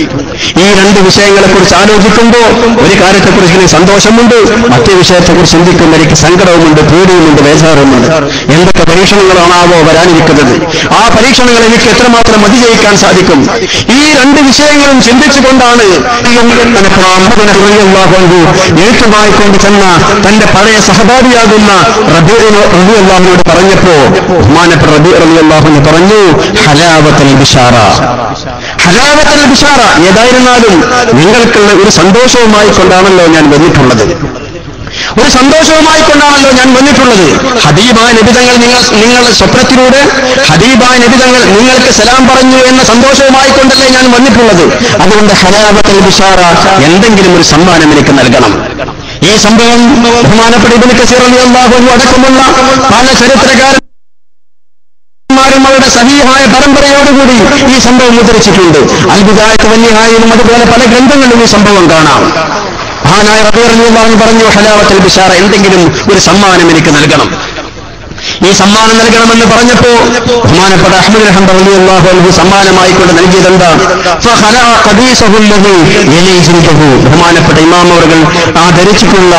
ഈ രണ്ട് വിഷയങ്ങളെക്കുറിച്ച് ആലോചിക്കുമ്പോൾ ഒരു കാര്യത്തെക്കുറിച്ച് എനിക്ക് സന്തോഷമുണ്ട്, മറ്റേ വിഷയത്തെക്കുറിച്ച് ചിന്തിക്കുമ്പോൾ എനിക്ക് സങ്കടവുമുണ്ട്, പേടിയുമുണ്ട്, ബേജാറുമുണ്ട്. എന്തൊക്കെ പരീക്ഷണങ്ങളാണാവോ വരാനിരിക്കുന്നത്, ആ പരീക്ഷണങ്ങൾ എനിക്ക് എത്രമാത്രം അതിജയിക്കാൻ സാധിക്കും? ഈ രണ്ട് വിഷയങ്ങളും ചിന്തിച്ചുകൊണ്ടാണ് എഴുത്തുമായിക്കൊണ്ട് ചെന്ന തന്റെ പഴയ സഹപാഠിയാകുന്ന റബീ റളിയല്ലാഹു അൻഹു പറഞ്ഞപ്പോ ബഹുമാനപ്പെട്ട റബീ റളിയല്ലാഹു അൻഹു പറഞ്ഞു, ഹലാവത്തുൽ ബിശാറ. ഹലാവത്തുൽ ബിശാറ, ഏതായിരുന്നാലും നിങ്ങൾക്കുള്ള ഒരു സന്തോഷവുമായി കൊണ്ടാണല്ലോ ഞാൻ വന്നിട്ടുള്ളത്. ഒരു സന്തോഷവുമായി കൊണ്ടാണല്ലോ ഞാൻ വന്നിട്ടുള്ളത്. ഹബീബായ നബി തങ്ങൾ നിങ്ങളുടെ സ്വപ്നത്തിലൂടെ ഹബീബായ നബി തങ്ങൾ നിങ്ങൾക്ക് സലാം പറഞ്ഞു എന്ന സന്തോഷവുമായി കൊണ്ടല്ലേ ഞാൻ വന്നിട്ടുള്ളത്. അതുകൊണ്ട് ഹലാവത്തുൽ ബിശാറ, എന്തെങ്കിലും ഒരു സമ്മാനം എനിക്ക് നൽകണം. ഈ സംഭവം ബഹുമാനപ്പെട്ട ഇബ്നു കസീർ റളിയല്ലാഹു അൻഹു അടക്കമുള്ള പല ചരിത്രകാരന്മാരും അവരുടെ സഹീഹായ പരമ്പരയോടുകൂടി ഈ സംഭവം ഉദ്ധരിച്ചിട്ടുണ്ട്. അൽ-ബിദായത്ത് വൻ-നിഹായയിലും അതുപോലെ പല ഗ്രന്ഥങ്ങളിലും ഈ സംഭവം കാണാം. മഹാനായ റബീ റളിയല്ലാഹു അൻഹു പറഞ്ഞു, ഹലാവത്തുൽ ബിശാറ, എന്തെങ്കിലും ഒരു സമ്മാനം എനിക്ക് നൽകണം. ഈ സമ്മാനം നൽകണമെന്ന് പറഞ്ഞപ്പോ ബഹുമാനപ്പെട്ട അഹ്മദ് ബിൻ ഹംബൽ റളിയല്ലാഹു അൻഹു സമ്മാനമായി കൊണ്ട് നൽകിയതെന്താ? ഫഖലാ ഖദീസഹു അല്ലദീ യലീജുഹു. ബഹുമാനപ്പെട്ട ഇമാം അവர்கள் ആ ധരിച്ചിട്ടുള്ള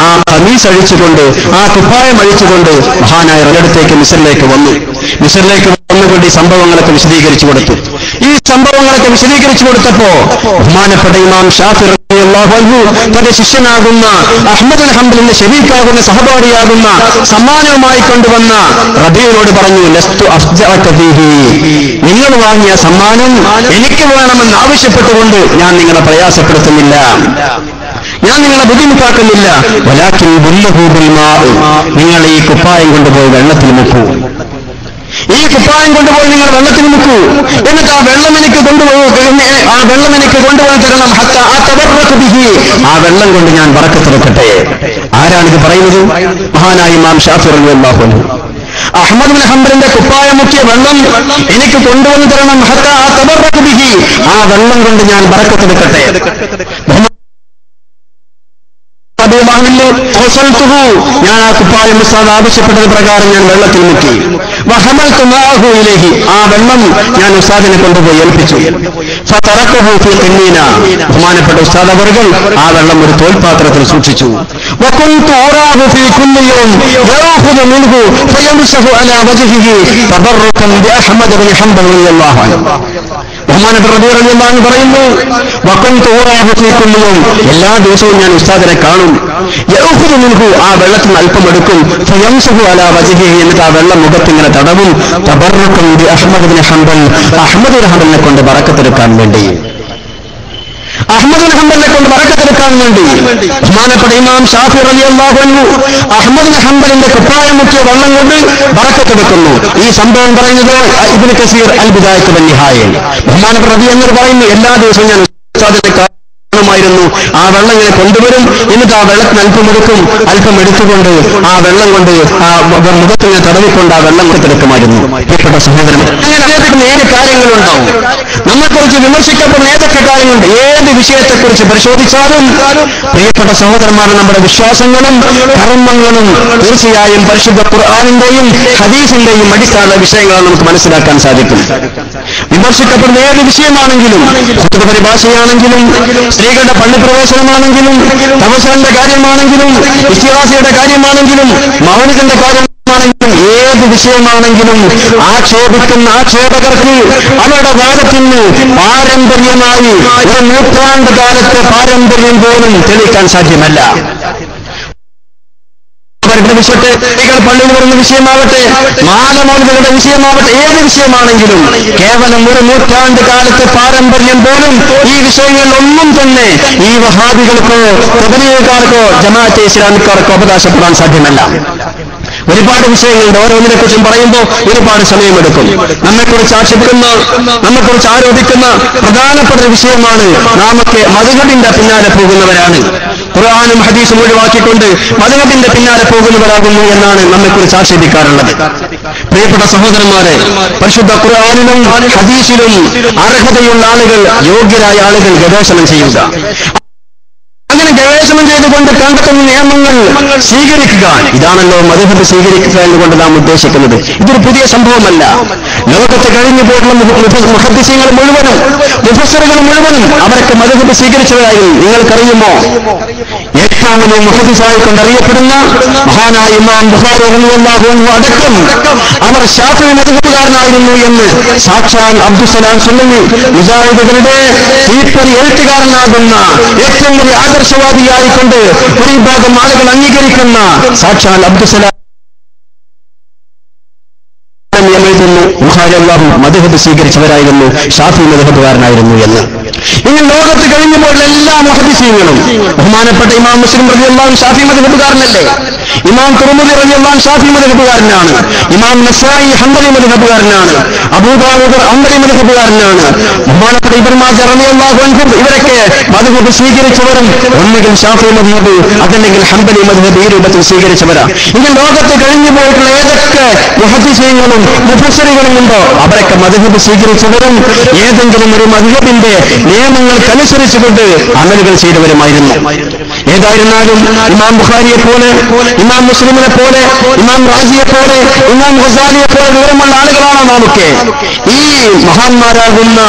ആ ഖമീസ് അഴിച്ചുകൊണ്ട്, ആ കുപ്പായം അഴിച്ചുകൊണ്ട് മഹാനായ റബീഅത്തേക്ക് മിസ്റിലേക്ക് വന്നു. മിസ്റിലേക്ക് വന്നുകൊണ്ട് ഈ സംഭവങ്ങളൊക്കെ വിശദീകരിച്ചു കൊടുത്തു. ഈ സംഭവങ്ങളൊക്കെ വിശദീകരിച്ചു കൊടുത്തപ്പോ ബഹുമാനപ്പെട്ട ഇമാം ഷാഫി റളിയല്ലാഹു അൻഹു തന്റെ ശിഷ്യനാകുന്ന അഹ്മദ് ബിൻ ഹംബലിന്റെ ശരീക്കാകുന്ന സഹപാഠിയാകുന്ന സമ്മാനവുമായി കൊണ്ടുവന്ന റബീഇനോട് പറഞ്ഞു, ലസ്തു അഫ്ജഅക ഫീഹി, നിങ്ങൾ വാങ്ങിയ സമ്മാനം എനിക്ക് വേണമെന്ന് ആവശ്യപ്പെട്ടുകൊണ്ട് ഞാൻ നിങ്ങളെ പ്രയാസപ്പെടുത്തുന്നില്ല, ഞാൻ നിങ്ങളെ ബുദ്ധിമുട്ടാക്കുന്നില്ല. വലാകിൻ ബുല്ലഹു ബിൽ മാഇ, നിങ്ങൾ ഈ കുപ്പായം കൊണ്ടുപോയി വെള്ളത്തിൽ മുക്കൂ. ഈ കുപ്പായം കൊണ്ടുപോയി നിങ്ങൾ വെള്ളത്തിൽ മുക്കൂ. എന്നിട്ട് ആ വെള്ളം എനിക്ക് കൊണ്ടുപോയി തരണം. ഹത്താ അതബറക ബിഹി, ആ വെള്ളം കൊണ്ട് ഞാൻ ബറക്കത്ത് വെക്കട്ടെ. ആരാണിത് പറയുന്നത്? മഹാനായ ഇമാം ഷാഫി റളിയല്ലാഹു അൻഹു. അഹ്മദ് ബിൻ ഹംബലിന്റെ കുപ്പായം മുക്കിയ വെള്ളം എനിക്ക് കൊണ്ടുവന്ന് തരണം. ഹത്താ അതബറക ബിഹി, ആ വെള്ളം കൊണ്ട് ഞാൻ ബറക്കത്ത് വെക്കട്ടെ. ഞാൻ ആ കുപ്പായം ഉസ്താദ് ആവശ്യപ്പെട്ടത് പ്രകാരം ഞാൻ വെള്ളത്തിൽ മുക്കി. വഹമൽതു മാഅഹു ഇലൈഹി, ആ വെള്ളം ഞാൻ ഉസ്താദിനെ കൊണ്ടുപോയി ഏൽപ്പിച്ചു. ഫതറകഹു ഫീ ഖിന്നീന, ബഹുമാനപ്പെട്ട ഉസ്താദ് അവர்கள் ആ വെള്ളം ഒരു തോൽപാത്രത്തിൽ സൂക്ഷിച്ചു. വകുൻതു ഉറാഹു ഫീ കുല്ലി യൗം യഅഖുദു മിൻഹു ഫയംസഹു അലാ വജ്ഹിഹി തബറകൻ ബി അഹ്മദ് ബിൻ ഹംബൽ റളിയല്ലാഹു അൻഹു. ബഹുമാനപ്പെട്ട റബീ റളിയല്ലാഹു അൻഹു പറയുന്നു, വകുൻതു ഉറാഹു ഫീ കുല്ലി യൗം, എല്ലാ ദിവസവും ഞാൻ ഉസ്താദിനെ കാണും. യഅഖുദു മിൻഹു, ആ വെള്ളത്തിൽ അല്പം എടുക്കും. ഫയംസഹു അലാ വജ്ഹിഹി, എന്നിട്ട് ആ വെള്ളം മുഖത്തിങ്ങനെ തടവും. തബറകൻ ബി Ahmad bin Hanbal, Ahmad bin ഹംബലിനെ കൊണ്ട് ബറക്കത്തെടുക്കാൻ വേണ്ടി, അഹ്മദ് ബിൻ ഹംബലിനെ കൊണ്ട് ബറക്കത്തെടുക്കാൻ വേണ്ടി. ബഹുമാനപ്പെട്ട ഇമാം ഷാഫി റളിയല്ലാഹു അൻഹു അഹ്മദ് ബിൻ ഹംബലിന്റെ കുപ്പായം മുക്കിയ വെള്ളം കൊണ്ട് ബറക്കത്തെടുക്കുന്നു. ഈ സംഭവം പറയുന്നത് ഇബ്നു കസീർ അൽ-ബിദായത്ത് വൻ-നിഹായ. ബഹുമാനപ്പെട്ട റബീ എന്ന് പറയുന്നു, എല്ലാ ദിവസവും ഞാൻ ഉസ്താദിനെ ുന്നു ആ വെള്ളം ഇങ്ങനെ കൊണ്ടുവരും. എന്നിട്ട് ആ വെള്ളത്തിന് അല്പം എടുത്തുകൊണ്ട് ആ വെള്ളം കൊണ്ട് ആ മുഖത്തിനെ തടവിക്കൊണ്ട് ആ വെള്ളം കൊടുത്തെടുക്കുമായിരുന്നു. പ്രിയപ്പെട്ട സഹോദരൻ, അങ്ങനെ ഏത് കാര്യങ്ങളുണ്ടാവും. നമ്മെക്കുറിച്ച് വിമർശിക്കപ്പെടുന്ന ഏതൊക്കെ കാര്യങ്ങളുണ്ട്, ഏത് വിഷയത്തെക്കുറിച്ച് പരിശോധിച്ചാലും പ്രിയപ്പെട്ട സഹോദരന്മാരെ, നമ്മുടെ വിശ്വാസങ്ങളും കർമ്മങ്ങളും തീർച്ചയായും പരിശുദ്ധ ഖുർആനിന്റെയും ഹദീസിന്റെയും അടിസ്ഥാന വിഷയങ്ങളാണ് നമുക്ക് മനസ്സിലാക്കാൻ സാധിക്കും. വിമർശിക്കപ്പെടുന്ന ഏത് വിഷയമാണെങ്കിലും, പരിഭാഷയാണെങ്കിലും, സ്ത്രീകളുടെ പള്ളിപ്രവേശനമാണെങ്കിലും, തപസ്സലിന്റെ കാര്യമാണെങ്കിലും, ഇസ്തിഹാസയുടെ കാര്യമാണെങ്കിലും, മൗലികന്റെ കാര്യമാണെങ്കിലും, ഏത് വിഷയമാണെങ്കിലും ആക്ഷേപിക്കുന്ന ആക്ഷേപകർക്ക് അവരുടെ വാദത്തിന് പാരമ്പര്യമായി ഒരു നൂറ്റാണ്ട് കാലത്തെ പാരമ്പര്യം പോലും തെളിയിക്കാൻ സാധ്യമല്ല. വിഷയത്തെ സ്ത്രീകൾ പള്ളിയിൽ വരുന്ന വിഷയമാവട്ടെ, മാനമൗലികളുടെ വിഷയമാവട്ടെ, ഏത് വിഷയമാണെങ്കിലും കേവലം ഒരു നൂറ്റാണ്ട് കാലത്തെ പാരമ്പര്യം പോലും ഈ വിഷയങ്ങളിലൊന്നും തന്നെ ഈ വഹാബികൾക്കോ തബ്ലീഗുകാർക്കോ ജമാഅത്തെ ഇസ്ലാമിക്കാർക്കോ അവകാശപ്പെടാൻ സാധ്യമല്ല. ഒരുപാട് വിഷയങ്ങളുണ്ട്. ഓരോന്നിനെ കുറിച്ചും പറയുമ്പോൾ ഒരുപാട് സമയമെടുക്കും. നമ്മെക്കുറിച്ച് ആക്ഷേപിക്കുന്ന, നമ്മെക്കുറിച്ച് ആരോപിക്കുന്ന പ്രധാനപ്പെട്ട വിഷയമാണ് നാമൊക്കെ മദ്ഹബിന്റെ പിന്നാലെ പോകുന്നവരാണ്, ഖുർആനും ഹദീസും ഒഴിവാക്കിക്കൊണ്ട് മദ്ഹബിന്റെ പിന്നാലെ പോകുന്നവരാകുന്നു എന്നാണ് നമ്മെക്കുറിച്ച് ആക്ഷേപിക്കാറുള്ളത്. പ്രിയപ്പെട്ട സഹോദരന്മാരെ, പരിശുദ്ധ ഖുർആനിലും ഹദീസിലും അർഹതയുള്ള ആളുകൾ, യോഗ്യരായ ആളുകൾ ഗവേഷണം ചെയ്യുക. അങ്ങനെ ഗവേഷണം ചെയ്തുകൊണ്ട് കണ്ടെത്തുന്ന നിയമങ്ങൾ സ്വീകരിക്കുക. ഇതാണല്ലോ മദ്ഹബ് സ്വീകരിക്കുക എന്നുകൊണ്ട് നാം ഉദ്ദേശിക്കുന്നത്. ഇതൊരു പുതിയ സംഭവമല്ല. ലോകത്ത് കഴിഞ്ഞു പോയിട്ടുള്ള മുഹദ്ദിസീങ്ങൾ മുഴുവനും, മുഫസ്സിറുകൾ മുഴുവനും അവരൊക്കെ മദ്ഹബ് സ്വീകരിച്ചവരായിരുന്നു. നിങ്ങൾക്കറിയുമോ, ഏറ്റവും വലിയ മുഹദ്ദിസായി കൊണ്ടറിയപ്പെടുന്ന മഹാനായ ഇമാം ബുഖാരി റളിയല്ലാഹു അൻഹു അടക്കം അവർ ശാഫിഈ മദ്ഹബുകാരനായിരുന്നു എന്ന് സാക്ഷാൽ അബ്ദുസ്സലാം സുല്ലമി മുജാഹിദുകളുടെ തീപ്പൊരി എഴുത്തുകാരനാകുന്ന ഏറ്റവും വലിയ ആദർശവാദിയായിക്കൊണ്ട് ഒരു വിഭാഗം ആളുകൾ അംഗീകരിക്കുന്ന സാക്ഷാൽ അബ്ദുസ്സലാം ബുഖാരി അല്ലാഹു മദ്ഹബ് സ്വീകരിച്ചവരായിരുന്നു, ഷാഫിഈ മദ്ഹബുകാരനായിരുന്നു എന്ന്. ഇനി ലോകത്ത് കഴിഞ്ഞുപോയുള്ള എല്ലാ മുഹദ്ദിസീങ്ങളും, ബഹുമാനപ്പെട്ട ഇമാം മുസ്ലിം റളിയല്ലാഹു അൻഹു ഷാഫിഈ മദ്ഹബുകാരനല്ലേ? ഇമാം തുർമുദി റളിയല്ലാഹു അൻഹു ഷാഫിഈ മദ്ഹബുകാരനാണ്. ഇമാം നസായി ഹംബലി മദ്ഹബുകാരനാണ്. അബൂ ദാവൂദ് ഹംബലി മദ്ഹബുകാരനാണ്. ബഹുമാനപ്പെട്ട ഇബ്നു മാജ റളിയല്ലാഹു അൻഹു ഇവരൊക്കെ മദ്ഹബ് സ്വീകരിച്ചവരും ഒന്നുകിൽ ഷാഫിഈ മദ്ഹബ് അതല്ലെങ്കിൽ ഹംബലി മദ്ഹബ് ഈ രൂപത്തിൽ സ്വീകരിച്ചവരാ. ഇനി ലോകത്ത് കഴിഞ്ഞുപോയിട്ടുള്ള ഏതൊക്കെ മുഹദ്ദിസീങ്ങളും മുഫസ്സിറുകളും ഉണ്ടോ അവരൊക്കെ മദ്ഹബ് സ്വീകരിച്ചവരും ഏതെങ്കിലും ഒരു മദ്ഹബിന്റെ നിയമങ്ങൾക്കനുസരിച്ചുകൊണ്ട് അമലുകൾ ചെയ്തവരുമായിരുന്നു. ഏതായിരുന്നാലും ഇമാം ബുഖാരിയെ പോലെ, ഇമാം മുസ്ലിമിനെ പോലെ, ഇമാം റാസിയെ പോലെ, ഇമാം ഗസാലിയെ പോലെ വിവരമുള്ള ആളുകളാണ് നാമൊക്കെ. ഈ മഹാന്മാരാകുന്ന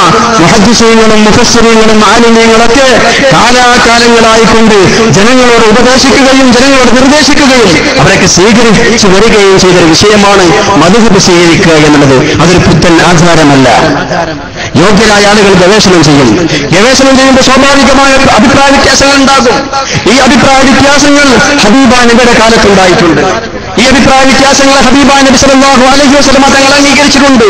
മുഹദ്ദിസീങ്ങളും മുഫസ്സിറുകളും ആലിമീങ്ങളൊക്കെ കാലാകാലങ്ങളായിക്കൊണ്ട് ജനങ്ങളോട് ഉപദേശിക്കുകയും ജനങ്ങളോട് നിർദ്ദേശിക്കുകയും അവരൊക്കെ സ്വീകരിച്ചു വരികയും ചെയ്തൊരു വിഷയമാണ് മദ്ഹബ് സ്വീകരിക്കുക എന്നുള്ളത്. അതൊരു പുത്തൻ ആചാരമല്ല. യോഗ്യരായ ആളുകൾ ഗവേഷണം ചെയ്യും. ഗവേഷണം ചെയ്യുമ്പോൾ സ്വാഭാവികമായ അഭിപ്രായ വ്യത്യാസങ്ങൾ ഉണ്ടാകും. ഈ അഭിപ്രായ വ്യത്യാസങ്ങൾ ഹബീബാ നബിയുടെ കാലത്തുണ്ടായിട്ടുണ്ട്. ഈ അഭിപ്രായ വ്യത്യാസങ്ങൾ ഹബീബാ നബി സല്ലല്ലാഹു അലൈഹി വസല്ലം തങ്ങൾ അംഗീകരിച്ചിട്ടുണ്ട്.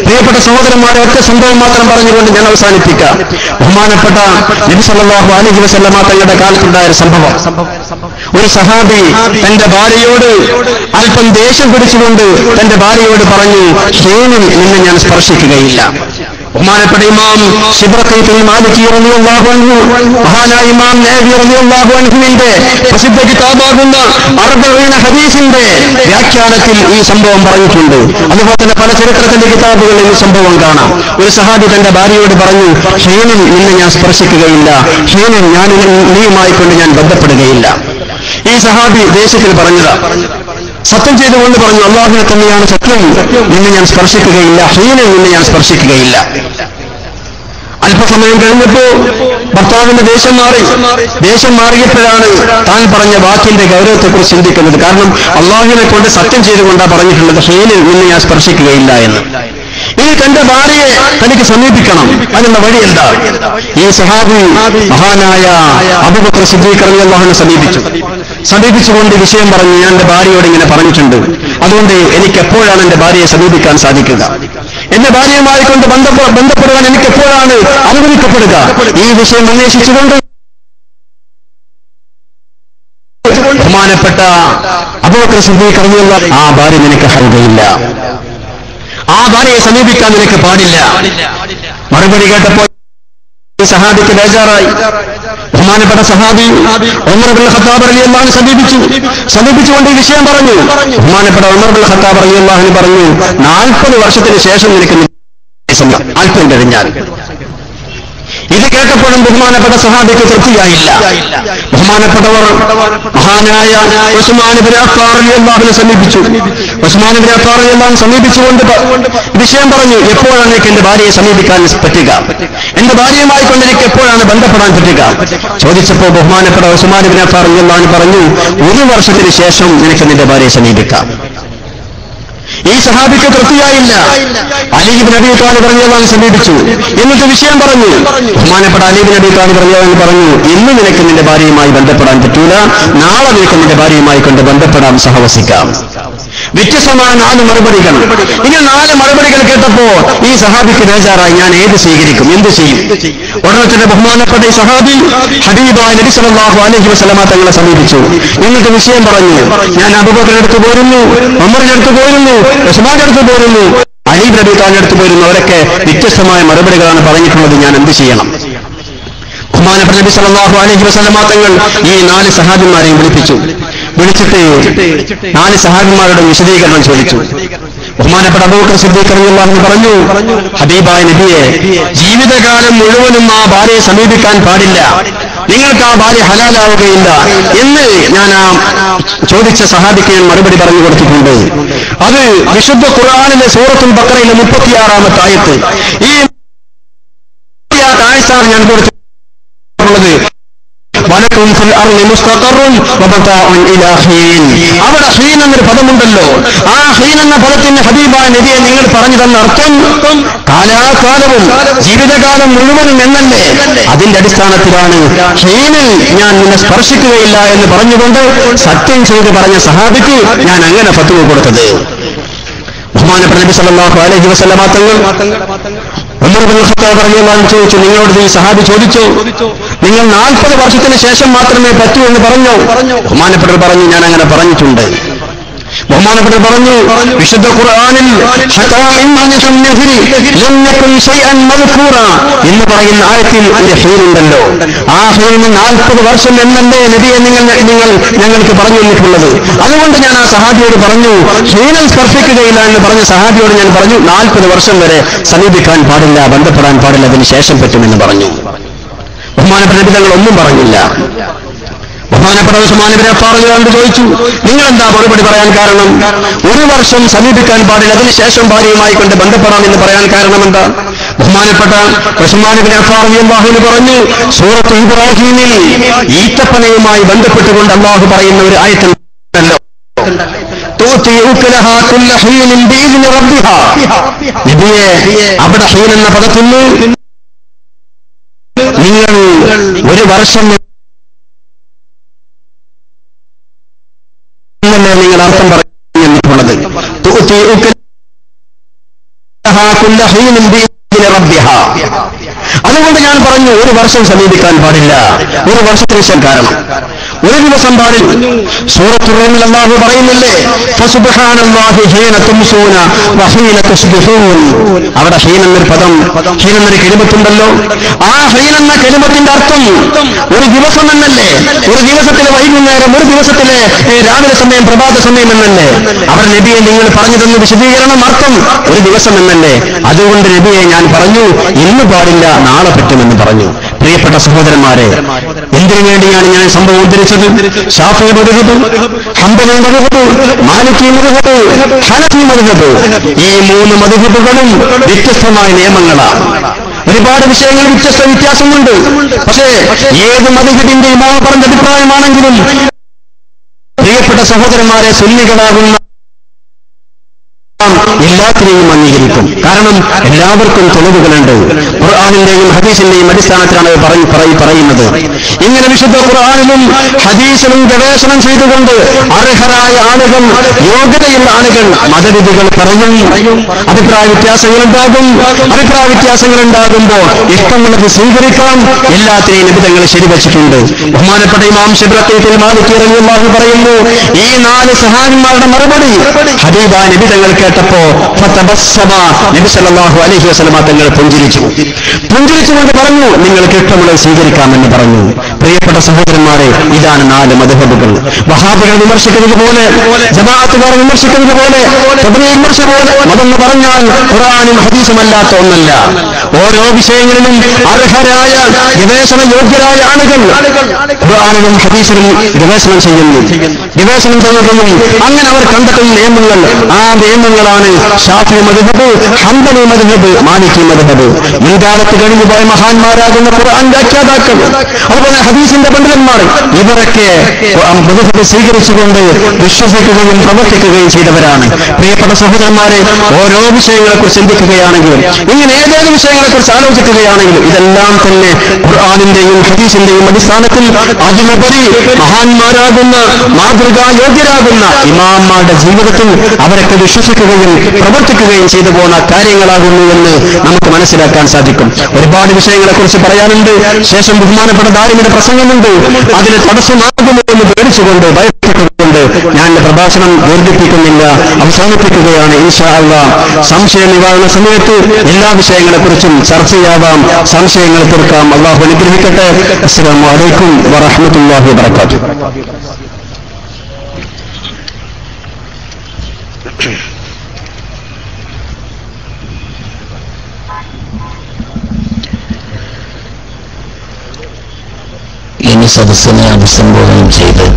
പ്രിയപ്പെട്ട സഹോദരന്മാരെ, ഒറ്റ സംഭവം മാത്രം പറഞ്ഞുകൊണ്ട് ഞാൻ അവസാനിപ്പിക്കാം. ബഹുമാനപ്പെട്ട നബി സല്ലല്ലാഹു അലൈഹി വസല്ലം തങ്ങളുടെ കാലത്തുണ്ടായ ഒരു സംഭവം. ഒരു സഹാബി തന്റെ ഭാര്യയോട് അല്പം ദേഷ്യം പിടിച്ചുകൊണ്ട് തന്റെ ഭാര്യയോട് പറഞ്ഞു, ഹീനിൽ നിന്നെ ഞാൻ സ്പർശിക്കുകയില്ല. ബഹുമാനപ്പെട്ട ഇമാം ശിബ്റഖീത്തുൽ മാലിക്കി റളിയല്ലാഹു അൻഹു, മഹാനായ ഇമാം നവവി റളിയല്ലാഹു അൻഹുവിന്റെ പ്രസിദ്ധ കിതാബാകുന്ന അർബഈന ഹദീസിന്റെ വ്യാഖ്യാനത്തിൽ ഈ സംഭവം പറഞ്ഞിട്ടുണ്ട്. അതുപോലെ തന്നെ പല ചരിത്രത്തിന്റെ കിതാബുകളിൽ ഈ സംഭവം കാണാം. ഒരു സഹാബി തന്റെ ഭാര്യയോട് പറഞ്ഞു, ഹീനിൽ നിന്നെ ഞാൻ സ്പർശിക്കുകയില്ല, ഹീനിൽ ഞാൻ നീയുമായി കൊണ്ട് ഞാൻ ബന്ധപ്പെടുകയില്ല. ഈ സഹാബി ദേഷ്യത്തിൽ പറഞ്ഞതാ. സത്യം ചെയ്തുകൊണ്ട് പറഞ്ഞു, അല്ലാഹുവിനെ തന്നെയാണ് സത്യം, നിന്നെ ഞാൻ സ്പർശിക്കുകയില്ല, ഹീനിൽ നിന്നെ ഞാൻ സ്പർശിക്കുകയില്ല. അല്പസമയം കഴിഞ്ഞപ്പോ ഭർത്താവിന്റെ ദേഷ്യം മാറിയപ്പോഴാണ് താൻ പറഞ്ഞ വാക്കിന്റെ ഗൗരവത്തെക്കുറിച്ച് ചിന്തിക്കുന്നത്. കാരണം അല്ലാഹുവിനെ കൊണ്ട് സത്യം ചെയ്തുകൊണ്ടാണ് പറഞ്ഞിട്ടുള്ളത്, ഹീനിൽ നിന്നെ ഞാൻ സ്പർശിക്കുകയില്ല എന്ന്. ഇനി തന്റെ ഭാര്യയെ തനിക്ക് സമീപിക്കണം, അതിനുള്ള വഴി എന്താ? ഈ സഹാബി മഹാനായ അബൂബക്കർ സിദ്ദീഖ് റളിയല്ലാഹു അൻഹു സമീപിച്ചുകൊണ്ട് വിഷയം പറഞ്ഞു, ഞാൻ എന്റെ ഭാര്യയോട് ഇങ്ങനെ പറഞ്ഞിട്ടുണ്ട്, അതുകൊണ്ട് എനിക്ക് എപ്പോഴാണ് എന്റെ ഭാര്യയെ സമീപിക്കാൻ സാധിക്കുക, എന്റെ ഭാര്യയുമായി കൊണ്ട് ബന്ധപ്പെടുവാൻ എനിക്ക് എപ്പോഴാണ് അനുവദിക്കപ്പെടുക? ഈ വിഷയം അന്വേഷിച്ചുകൊണ്ട് ബഹുമാനപ്പെട്ട അബൂബക്കർ സിദ്ദീഖ് റളിയല്ലാഹു അൻഹു, ആ ഭാര്യ നിനക്ക് ഹൽകയില്ല, ആ ഭാര്യയെ സമീപിക്കാൻ നിനക്ക് പാടില്ല. മറുപടി കേട്ടപ്പോൾ സഹാബിക്ക് ബേജാറായി. ബഹുമാനപ്പെട്ട സഹാബി ഉമർ ഇബ്നുൽ ഖത്താബ് റളിയല്ലാഹു അൻഹു സമീപിച്ചുകൊണ്ട് ഈ വിഷയം പറഞ്ഞു. ബഹുമാനപ്പെട്ട ഉമർ ഇബ്നുൽ ഖത്താബ് റളിയല്ലാഹു അൻഹു പറഞ്ഞു, 40 വർഷത്തിന് ശേഷം നിനക്ക് അല്പം കഴിഞ്ഞാൽ. ഇത് കേട്ടപ്പോഴും ബഹുമാനപ്പെട്ട സഹാബിക്ക് തൃപ്തിയായില്ല. ബഹുമാനപ്പെട്ടവർ മഹാനായ ഉസ്മാൻ ഇബ്നു അഫ്ഫാൻ റളിയല്ലാഹു അൻഹു സമീപിച്ചു. ഉസ്മാൻ ഇബ്നു അഫ്ഫാൻ റളിയല്ലാഹു അൻഹു സമീപിച്ചുകൊണ്ട് വിഷയം പറഞ്ഞു, എപ്പോഴാണ് എനിക്ക് എന്റെ ഭാര്യയെ സമീപിക്കാൻ പറ്റുക, എന്റെ ഭാര്യയുമായി കൊണ്ട് എനിക്ക് എപ്പോഴാണ് ബന്ധപ്പെടാൻ പറ്റുക ചോദിച്ചപ്പോൾ ബഹുമാനപ്പെട്ട ഉസ്മാൻ ഇബ്നു അഫ്ഫാൻ റളിയല്ലാഹു അൻഹു പറഞ്ഞു, 1 വർഷത്തിന് ശേഷം നിനക്ക് നിന്റെ ഭാര്യയെ സമീപിക്കാം. ഈ സഹാബിക്ക് തൃപ്തിയായില്ല. അലി ഇബ്നു അബീ ത്വാലിബ് റളിയല്ലാഹു അൻഹു സമീപിച്ചു. എന്നിട്ട് വിഷയം പറഞ്ഞു. ബഹുമാനപ്പെട്ട അലി ഇബ്നു അബീ ത്വാലിബ് റളിയല്ലാഹു അൻഹു പറഞ്ഞു, ഇന്ന് നിനക്ക് നിന്റെ ഭാര്യയുമായി ബന്ധപ്പെടാൻ പറ്റൂല, നാളെ നിനക്ക് നിന്റെ ഭാര്യയുമായി കൊണ്ട് ബന്ധപ്പെടാം, സഹവസിക്കാം. വ്യത്യസ്തമായ 4 മറുപടികൾ. ഇങ്ങനെ 4 മറുപടികൾ കേട്ടപ്പോ ഈ സഹാബിക്ക് ബേജാറായി, ഞാൻ ഏത് സ്വീകരിക്കും, എന്ത് ചെയ്യും? ഉടനെ തന്നെ ബഹുമാനപ്പെട്ട ഈ സഹാബി ഹബീബായ നബി സല്ലല്ലാഹു അലൈഹി വസല്ലമ തങ്ങളെ സമീപിച്ചു. എന്നിട്ട് വിഷയം പറഞ്ഞു, ഞാൻ അബൂബക്കറിന്റെ അടുത്ത് പോരുന്നു, ഉമറിന്റെ അടുത്ത് പോരുന്നു, ഉസ്മാന്റെ അടുത്ത് പോരുന്നു, അലി ഇബ്നു അബീ ത്വാലിബിന്റെ അടുത്ത് പോരുന്നു. അവരൊക്കെ വ്യത്യസ്തമായ മറുപടികളാണ് പറഞ്ഞിട്ടുള്ളത്, ഞാൻ എന്ത് ചെയ്യണം? ബഹുമാനപ്പെട്ട നബി സല്ലല്ലാഹു അലൈഹി വസല്ലമ തങ്ങൾ ഈ 4 സഹാബിമാരെയും വിളിച്ചിട്ട് 4 സഹാബിമാരുടെ വിശദീകരണം ചോദിച്ചു. ബഹുമാനപ്പെട്ട അബൂബക്കർ സിദ്ദീഖ് റളിയല്ലാഹു അൻഹു പറഞ്ഞു, ഹബീബായ നബിയെ, ജീവിതകാലം മുഴുവനും ആ ഭാര്യയെ സമീപിക്കാൻ പാടില്ല, നിങ്ങൾക്ക് ആ ഭാര്യ ഹലാലാവുകയില്ല എന്ന് ഞാൻ ആ ചോദിച്ച സഹാബിക്ക് ഞാൻ മറുപടി പറഞ്ഞു കൊടുത്തിട്ടുണ്ട്. അത് വിശുദ്ധ ഖുർആനിലെ സൂറത്തുൽ ബഖറയിലെ 36-ാമത്തെ ആയത്ത്. ഈ ആയത്താണ് ഞാൻ കൊടുത്തിട്ടുള്ളത്. വലക്കും ഫിൽ അർളി മുസ്തഖറുൻ വമതാഉൻ ഇലാ ഹീൻ. അവിടെ ഹീൻ എന്നൊരു പദമുണ്ടല്ലോ. ആ ഹീൻ എന്ന പദത്തിന് ഹബീബായ നബിയെ നിങ്ങൾ പറഞ്ഞു തന്ന അർത്ഥം കാലാകാലവും ജീവിതകാലം മുഴുവനും എന്നല്ലേ? അതിന്റെ അടിസ്ഥാനത്തിലാണ് ഹീനിൽ ഞാൻ നിന്നെ സ്പർശിക്കുകയില്ല എന്ന് പറഞ്ഞുകൊണ്ട് സത്യം ചെയ്ത് പറഞ്ഞ സഹാബിക്ക് ഞാൻ അങ്ങനെ ഫത്വ കൊടുത്തത്. ബഹുമാനപ്പെട്ട നബി സല്ലല്ലാഹു അലൈഹി വസല്ലമ തങ്ങൾ ഉമർ ഇബ്നുൽ ഖത്താബ് റളിയല്ലാഹു അൻഹു ചോദിച്ചു, നിങ്ങളോട് ഈ സഹാബി ചോദിച്ചു, നിങ്ങൾ 40 വർഷത്തിന് ശേഷം മാത്രമേ പറ്റൂ എന്ന് പറഞ്ഞു. ബഹുമാനപ്പെട്ടവർ പറഞ്ഞു, ഞാൻ അങ്ങനെ പറഞ്ഞിട്ടുണ്ട്. ബഹുമാനപ്പെട്ടവർ പറഞ്ഞു, വിശുദ്ധ ഖുർആനിൽ എന്ന് പറയുന്ന ആയത്തിൽ ഒരു ഹീനുണ്ടല്ലോ. ആ ഹീന് 40 വർഷം എന്നല്ലേ നബിയെ നിങ്ങൾ ഞങ്ങൾക്ക് പറഞ്ഞു തന്നിട്ടുള്ളത്. അതുകൊണ്ട് ഞാൻ ആ സഹാബിയോട് പറഞ്ഞു, ഹീനൽ സ്പർശിക്കുകയില്ല എന്ന് പറഞ്ഞ സഹാബിയോട് ഞാൻ പറഞ്ഞു, 40 വർഷം വരെ സമീപിക്കാൻ പാടില്ല, ബന്ധപ്പെടാൻ പാടില്ല, അതിന് ശേഷം പറ്റുമെന്ന് പറഞ്ഞു. ബഹുമാനപ്പെട്ട നബി തങ്ങൾ ഒന്നും പറഞ്ഞില്ല. ബഹുമാനപ്പെട്ട ഉസ്മാൻ ഇബ്നു അഫ്ഫാൻ റളിയല്ലാഹു അൻഹു ചോദിച്ചു, നിങ്ങൾ എന്താ മറുപടി പറയാൻ കാരണം? 1 വർഷം സമീപിക്കാൻ പാടില്ല, അതിനുശേഷം ഭാര്യയുമായി കൊണ്ട് ബന്ധപ്പെടാം എന്ന് പറയാൻ കാരണം എന്താ? ബഹുമാനപ്പെട്ട ഉസ്മാൻ ഇബ്നു അഫ്ഫാൻ റളിയല്ലാഹു അൻഹു പറഞ്ഞു, സൂറത്ത് ഇബ്രാഹീമിൽ ഈത്തപ്പനയുമായി ബന്ധപ്പെട്ടുകൊണ്ട് അല്ലാഹു പറയുന്ന ഒരു ആയത്തുണ്ടല്ലോ, നബിയെ, അവിടെ ഹീൻ എന്ന പദത്തിന് നിങ്ങൾ 1 വർഷം നിങ്ങൾ അർത്ഥം പറഞ്ഞിട്ടുള്ളത്. അതുകൊണ്ട് ഞാൻ പറഞ്ഞു, 1 വർഷം സമീപിക്കാൻ പാടില്ല, 1 വർഷത്തിന് ശേഷം. കാരണം 1 ദിവസം പാടില്ല. സൂറത്തുൽ റൂമിൽ അല്ലാഹു പറയുന്നില്ലേ, ഫസുബ്ഹാനല്ലാഹി ഹീന തുംസൂന വഹീന തുസ്ബിഹൂൻ. അവിടെ ഹീൻ എന്നൊരു പദം, ഹീൻ എന്നൊരു കലിമത്തുണ്ടല്ലോ. ആ ഹീൻ എന്ന കലിമത്തിന്റെ അർത്ഥം 1 ദിവസം എന്നല്ലേ? 1 ദിവസത്തിലെ വൈകുന്നേരം, 1 ദിവസത്തിലെ രാവിലെ സമയം, പ്രഭാത സമയം എന്നല്ലേ? അവർ നബിയെ നിങ്ങൾ പറഞ്ഞു തന്ന വിശദീകരണം അർത്ഥം 1 ദിവസം എന്നല്ലേ? അതുകൊണ്ട് നബിയെ ഞാൻ പറഞ്ഞു, ഇന്ന് പാടില്ല, നാളെ പറ്റുമെന്ന് പറഞ്ഞു. പ്രിയപ്പെട്ട സഹോദരന്മാരെ, എന്തിനു വേണ്ടിയാണ് ഞാൻ സംഭവം ഉദ്ധരിച്ചത്? ശാഫിഈ മദ്ഹബ്, ഹംബലി മദ്ഹബ്, മാലിക്കി മദ്ഹബ്, ഹനഫി മദ്ഹബ്, ഈ 3 മദ്ഹബുകളും വ്യത്യസ്തമായ നിയമങ്ങളാണ്. ഒരുപാട് വിഷയങ്ങൾ വ്യത്യാസമുണ്ട്. പക്ഷേ ഏത് മദ്ഹബിന്റെ ഇമാം പറഞ്ഞ അഭിപ്രായമാണെങ്കിലും പ്രിയപ്പെട്ട സഹോദരന്മാരെ, സുന്നികളാകുന്ന എല്ലാത്തിനെയും അംഗീകരിക്കും. കാരണം എല്ലാവർക്കും തെളിവുകളുണ്ട്. ഖുർആനിന്റെയും ഹദീസിന്റെയും അടിസ്ഥാനത്തിലാണ് പറയുന്നത്. ഇങ്ങനെ വിശുദ്ധ ഖുർആനിലും ഹദീസിലും ഗവേഷണം ചെയ്തുകൊണ്ട് അർഹരായ ആളുകൾ, യോഗ്യതയുള്ള ആളുകൾ മതവിധികൾ പറയും. അഭിപ്രായ വ്യത്യാസങ്ങളുണ്ടാകും. അഭിപ്രായ വ്യത്യാസങ്ങളുണ്ടാകുമ്പോൾ ഇഷ്ടമുള്ളത് സ്വീകരിക്കാം. എല്ലാത്തിനെയും നിബിധങ്ങൾ ശരിവച്ചിട്ടുണ്ട്. ബഹുമാനപ്പെട്ട ഇമാം ശിബ്റഖീത്തുൽ മാലിക്കി റളിയല്ലാഹു പറയുന്നു, ഈ 4 സഹാബിമാരുടെ മറുപടി ഹബീബായ നബി തങ്ങൾക്ക് കേട്ടപ്പോ നബി സല്ലല്ലാഹു അലൈഹി വസല്ലമ തങ്ങൾ പുഞ്ചിരിച്ചുകൊണ്ട് പറഞ്ഞു, നിങ്ങൾക്ക് ഇഷ്ടമുള്ളത് സ്വീകരിക്കാമെന്ന് പറഞ്ഞു. പ്രിയപ്പെട്ട സഹോദരന്മാരെ, ഇതാണ് 4 മദ്ഹബുകൾ. വഹാബികൾ വിമർശിക്കുന്നത് പോലെ, ജമാഅത്തുകാർ വിമർശിക്കുന്നത് പോലെ, മതെന്ന് പറഞ്ഞാൽ ഖുർആനും ഹദീസും അല്ലാത്ത ഒന്നല്ല. ഓരോ വിഷയങ്ങളിലും അർഹരായ ഗവേഷണ യോഗ്യരായ ആളുകൾ ഖുർആനിലും ഹദീസിലും ഗവേഷണം ചെയ്യുന്നു. അങ്ങനെ അവർ കണ്ടെത്തുന്ന നിയമങ്ങൾ, ആ നിയമങ്ങളാണ് ശാഫിഈ മദ്ഹബ്, ഹംബലി മദ്ഹബ്, മാലിക്കി മദ്ഹബ്. മുൻകാലത്ത് കഴിഞ്ഞുപോയ മഹാന്മാരാകുന്ന ഖുർആൻ വ്യാഖ്യാതാക്കൾ, അതുപോലെ ഹദീസിന്റെ പണ്ഡിതന്മാർ, ഇവരൊക്കെ മദ്ഹബ് സ്വീകരിച്ചുകൊണ്ട് വിശ്വസിക്കുകയും പ്രവർത്തിക്കുകയും ചെയ്തവരാണ്. പ്രിയപ്പെട്ട സഹോദരന്മാരെ, ഓരോ വിഷയങ്ങളെക്കുറിച്ച് ചിന്തിക്കുകയാണെങ്കിലും, ഇങ്ങനെ ഏതേത് വിഷയങ്ങളെക്കുറിച്ച് ആലോചിക്കുകയാണെങ്കിലും, ഇതെല്ലാം തന്നെ ഖുർആനിന്റെയും ഹദീസിന്റെയും അടിസ്ഥാനത്തിൽ അതിലുപരി മഹാന്മാരാകുന്ന, മാതൃകാ യോഗ്യരാകുന്ന ഇമാമാരുടെ ജീവിതത്തിൽ അവരൊക്കെ വിശ്വസിക്കുകയും പ്രവർത്തിക്കുകയും ചെയ്തു പോകുന്ന കാര്യങ്ങളാകുന്നു എന്ന് നമുക്ക് മനസ്സിലാക്കാൻ സാധിക്കും. ഒരുപാട് വിഷയങ്ങളെക്കുറിച്ച് പറയാനുണ്ട്. ശേഷം ബഹുമാനപ്പെട്ട ദാരിമിയുടെ പ്രസംഗമുണ്ട്. അതിന് തടസ്സമാകുമോ എന്ന് പേടിച്ചുകൊണ്ട്, ഭയപ്പെട്ടുകൊണ്ട് ഞാൻ പ്രഭാഷണം ദീർഘിപ്പിക്കുന്നില്ല, അവസാനിപ്പിക്കുകയാണ്. ഇൻഷാ അല്ലാഹ് സംശയ നിവാരണ സമയത്ത് എല്ലാ വിഷയങ്ങളെക്കുറിച്ചും ചർച്ചയാവാം, സംശയങ്ങൾ തീർക്കാം. അല്ലാഹു അനുഗ്രഹിക്കട്ടെ. അസ്സലാമു അലൈക്കും വറഹ്മത്തുള്ളാഹി വബറകാതുഹു. ഇനി സദസ്സിനെ അഭിസംബോധന ചെയ്ത്